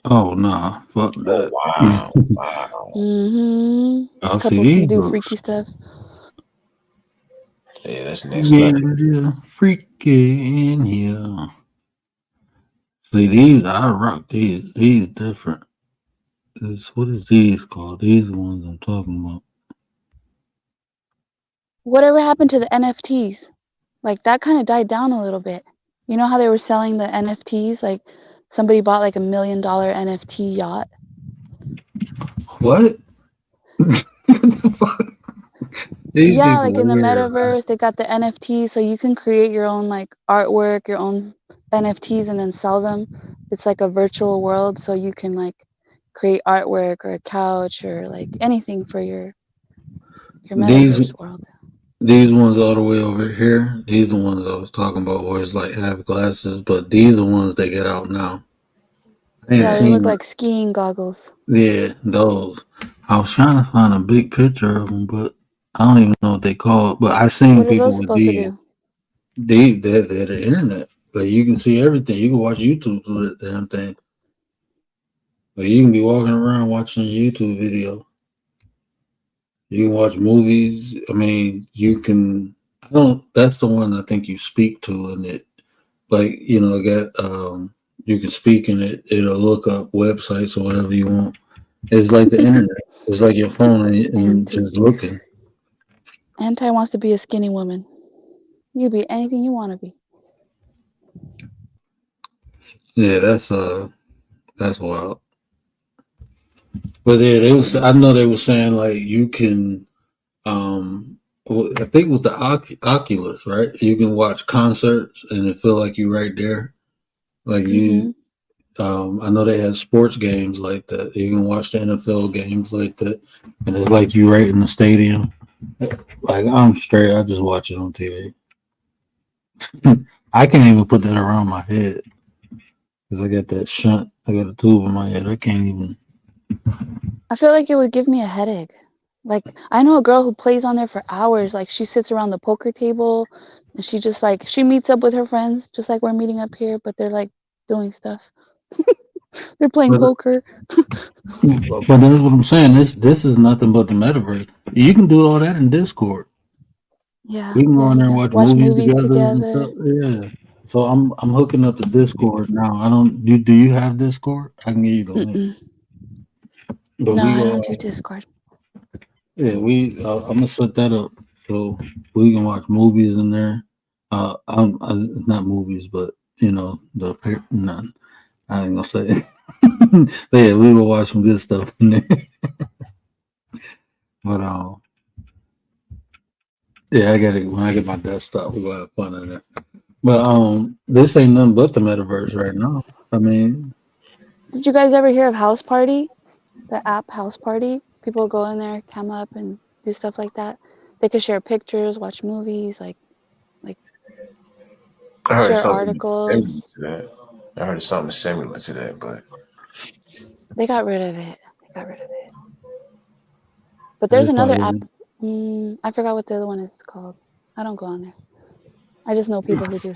Oh nah, fuck Oh that. wow, wow. I'll see Couples can these do freaky jokes. stuff. Yeah, that's next Yeah, level. yeah, freaky in here. See these, I rock these. These different. What is these called? These are the ones I'm talking about. Whatever happened to the NFTs? Like that kind of died down a little bit. You know how they were selling the NFTs? Like somebody bought like $1 million NFT yacht. What? What the fuck? These Yeah, people like in the weird, man. metaverse, they got the NFTs, so you can create your own like artwork, your own NFTs, and then sell them. It's like a virtual world, so you can like create artwork or a couch or like anything for your These metaverse world. these ones all the way over here. These the ones I was talking about where it's like have glasses, but these the ones they get out now. I ain't Yeah, they Yeah. look seen like skiing goggles. yeah, those. I was trying to find a big picture of them, but I don't even know what they call it. But I seen What are people those with supposed to these. do? They're the internet. Like you can see everything. You can watch YouTube through the damn thing. Like you can be walking around watching a YouTube video. You can watch movies. I mean, you can. I don't. That's the one I think you speak to, and it like got you can speak in it. It'll look up websites or whatever you want. It's like the internet. It's like your phone and Anti just looking. Anti wants to be a skinny woman. You can be anything you want to be. Yeah, that's wild. But yeah, they was. I know they were saying like you can. I think with the Oculus, right? You can watch concerts and it feel like you right there. Like you, Mhm. I know they have sports games like that. You can watch the NFL games like that, and it's like you right in the stadium. Like I'm straight. I just watch it on TV. I can't even put that around my head because I got that shunt. I got a tube in my head. I can't even. I feel like it would give me a headache. Like I know a girl who plays on there for hours. Like she sits around the poker table and she just like she meets up with her friends just like we're meeting up here, but they're like doing stuff. They're playing But poker. but that's what I'm saying. This is nothing but the metaverse. You can do all that in Discord. Yeah, We can go yeah, in you there and can watch watch movies movies together and together. stuff. Yeah. So I'm hooking up the Discord now. I don't. Do you have Discord? I can give you the link. Mm-mm. But No, we I go. don't do Discord. Yeah, I'm gonna set that up so we can watch movies in there. Not movies, but none. I ain't gonna say it. But yeah, we will watch some good stuff in there. But yeah, I got it. When I get my desktop, we gonna have fun in there. But this ain't nothing but the metaverse right now. I mean, Did you guys ever hear of House Party? The app House Party? People go in there, cam up, and do stuff like that. They could share pictures, watch movies, like I heard share something articles. similar to that. I heard something similar to that, but They got rid of it. They got rid of it. But there's it's another app. probably I forgot what the other one is called. I don't go on there. I just know people who do.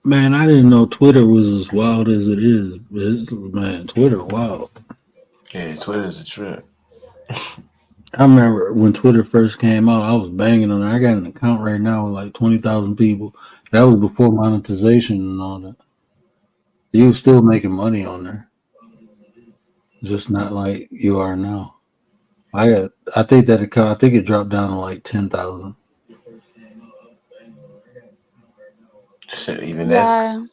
man. I didn't know Twitter was as wild as it is. Man, Twitter wild. yeah, Twitter's a trip. I remember when Twitter first came out, I was banging on it. I got an account right now with like 20,000 people. That was before monetization and all that. You was still making money on there, just not like you are now. I think that account, I think it dropped down to like 10,000. Shit, even that's Yeah.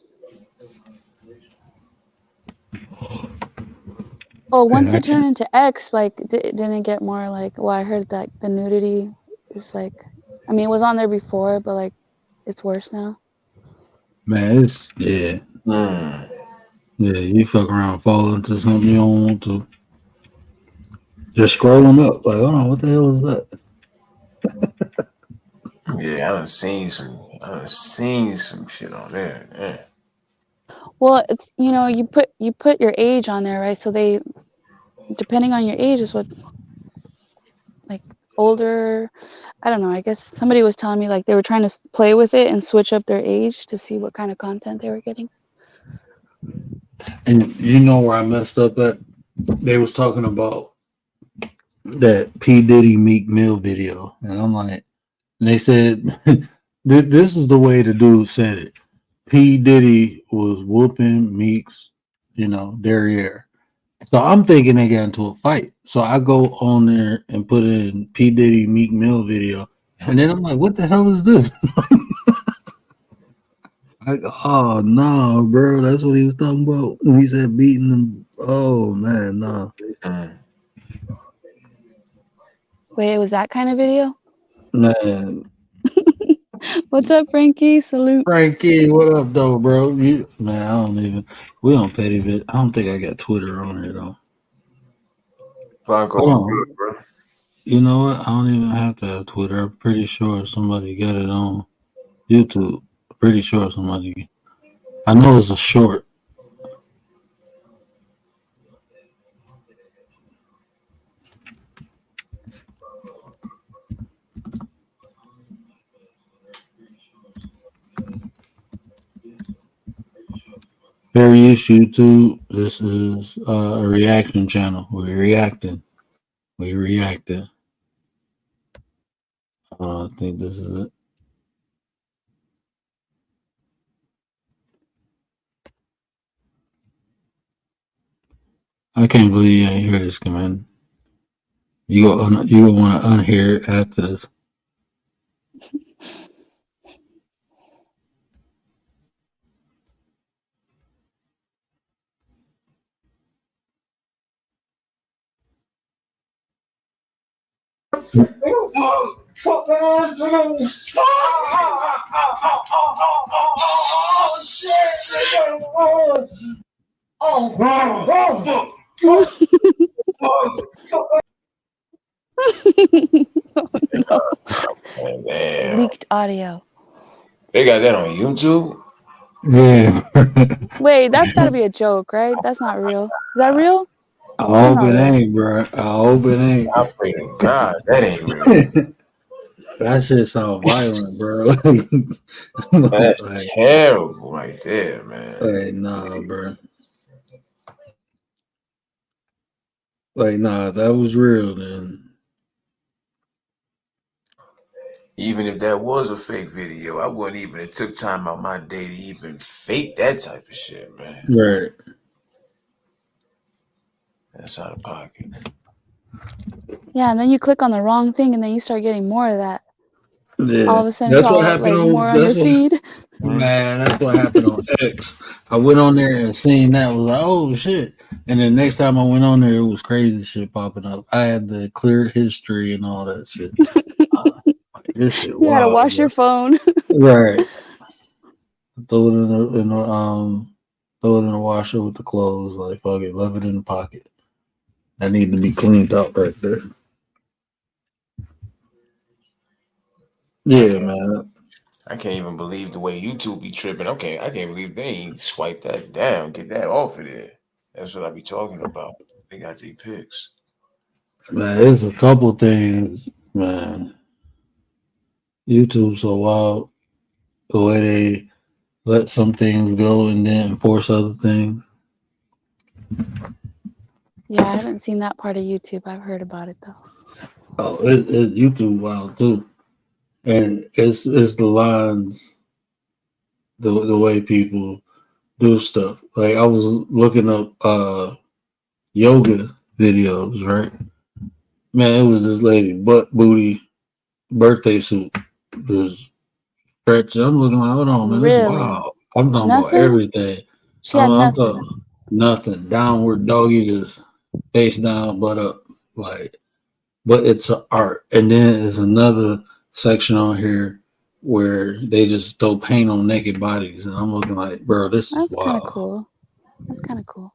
Oh, And once I it turned can't, into X, like, didn't it get more like? Well, I heard that the nudity is like. I mean, it was on there before, but like, it's worse now. man, yeah, mm, yeah. You fuck around, fall into something you don't want to. Just scrolling up, like, hold on, what the hell is that? yeah, I done seen some shit on there. Yeah. Well, it's you put your age on there, right? So they depending on your age is what like older. I don't know. I guess somebody was telling me like they were trying to play with it and switch up their age to see what kind of content they were getting. And you know where I messed up at? They was talking about that P Diddy Meek Mill video, and I'm like, and they said, this is the way the dude said it. P Diddy was whooping Meek's, derriere. So I'm thinking they got into a fight. So I go on there and put in P Diddy Meek Mill video, and then I'm like, what the hell is this? Like, oh no, bro, that's what he was talking about when he said beating them. Oh man, no, Mm. Wait, it was that kind of video? man. What's up, Frankie? Salute. Frankie, what up, though, bro? Man, I don't even. We on petty bit. I don't think I got Twitter on here though. Blanco Hold was on. good, bro. You know what? I don't even have to have Twitter. I'm pretty sure somebody got it on YouTube. Pretty sure somebody. I know it's a short. Various YouTube. This is a reaction channel. We're reacting. We reacting. I think this is it. I can't believe you ain't hear this, man. You gonna want to unhear it after this. Oh no. Man, damn. Leaked audio. They got that on YouTube? Yeah. Wait, that's gotta be a joke, right? That's not real. Is that real? I That's hope not it real. ain't, bro. I hope it I ain't. pray to God that ain't real. That shit sound violent, bro. That's like, terrible right there, man. like, nah, bro. Like, nah, if that was real, then Even if that was a fake video, I wouldn't even have took time out my day to even fake that type of shit, man. right. That's out of pocket. Yeah, and then you click on the wrong thing and then you start getting more of that. All Yeah, of a sudden it's that's what all happened like on. more on That's your what, feed. Mhm. man. That's what happened on X. I went on there and seen that was like, oh shit. And then next time I went on there, it was crazy shit popping up. I had the cleared history and all that shit. Like, this shit You gotta wild, wash bro. your phone. Right. Throw it throw it in the washer with the clothes. Like fuck it, love it in the pocket. That need to be cleaned out right there. I Yeah, can't man. I can't even believe the way YouTube be tripping. I can't believe they ain't swipe that down, get that off of there. That's what I be talking about. They got these pics. Man, there's a couple things, man. YouTube so wild. The way they let some things go and then enforce other things. Yeah, I haven't seen that part of YouTube. I've heard about it though. Oh, YouTube wild too. And it's the lines, the way people do stuff. Like I was looking up yoga videos, right? Man, it was this lady butt booty birthday suit. Was stretching. I'm looking like, hold on, man, this is Really? wild. I'm talking about Nothing? everything. She I'm, had I'm nothing. talking nothing. Downward doggy, just face down, butt up. Like, but it's an art. And then there's another section on here where they just throw paint on naked bodies. And I'm looking like, bro, this is That's kind of wild. cool. That's kind of cool.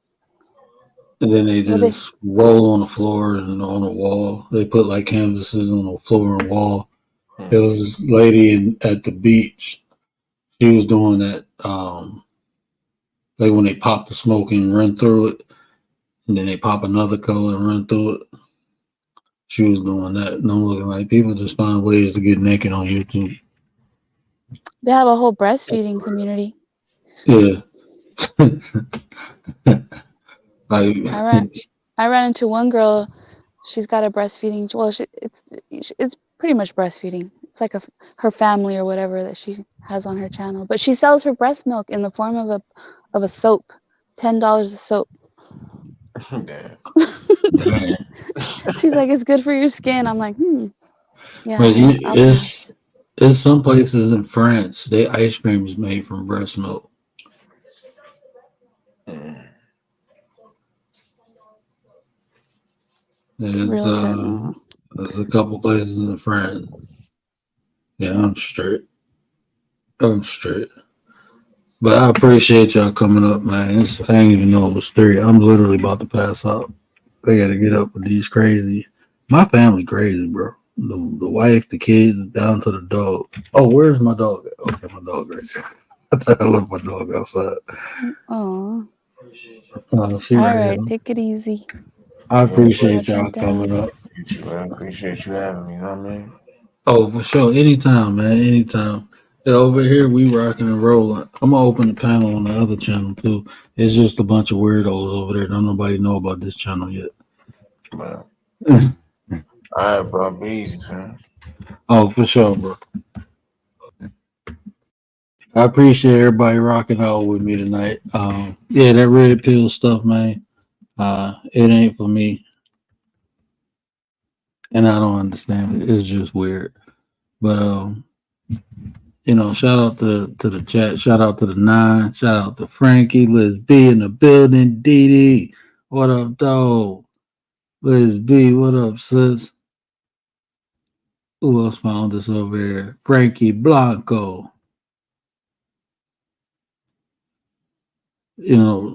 And then they Well, they just roll on the floor and on the wall. They put like canvases on the floor and wall. Hmm. There was this lady at the beach. She was doing that, like when they pop the smoke and run through it, and then they pop another color and run through it. She was doing that, and I'm looking like people just find ways to get naked on YouTube. have a whole breastfeeding community. Yeah, like I ran I ran into one girl. She's got a breastfeeding. Well, it's pretty much breastfeeding. It's like her family or whatever that she has on her channel. But she sells her breast milk in the form of a soap, $10 a soap. Damn. She's like, it's good for your skin. I'm like, yeah, But I'll pass. it's some places in France, they ice cream is made from breast milk. Mm. There's Real good. there's a couple places in France. Yeah, I'm straight. I'm straight. But I appreciate y'all coming up, man. I didn't even know it was 3. I'm literally about to pass out. I gotta get up with these crazy. My family crazy, bro. The wife, the kids, down to the dog. Oh, where's my dog? Okay, my dog right there. I love my dog outside. Oh, She all right here. right. Take it easy. I Yeah, appreciate Watch your y'all coming dad. up. man. Appreciate you having me. You know what I mean? Oh, for sure. Anytime, man. Anytime. Yeah, over here, we rocking and rolling. I'm gonna open the panel on the other channel too. It's just a bunch of weirdos over there. Don't nobody know about this channel yet. Man. All right, bro. Be easy, fam. Oh, for sure, bro. I appreciate everybody rocking out with me tonight. Yeah, that red pill stuff, man. It ain't for me, and I don't understand it. It's just weird. But shout out to the chat. Shout out to the nine. Shout out to Frankie. Liz B in the building. Dee Dee, what up, dog? Liz B, what up, sis? Who else found us over here? Frankie Blanco.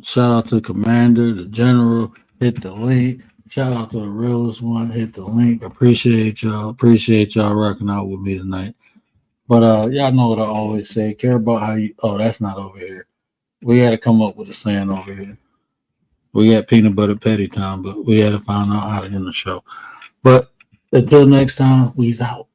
Shout out to Commander, the General. Hit the link. Shout out to the realest one. Hit the link. Appreciate y'all. Appreciate y'all rocking out with me tonight. But y'all know what I always say. Care about how you. Oh, that's not over here. We had to come up with a saying over here. We got peanut butter petty time, but we had to find out how to end the show. But until next time, we's out.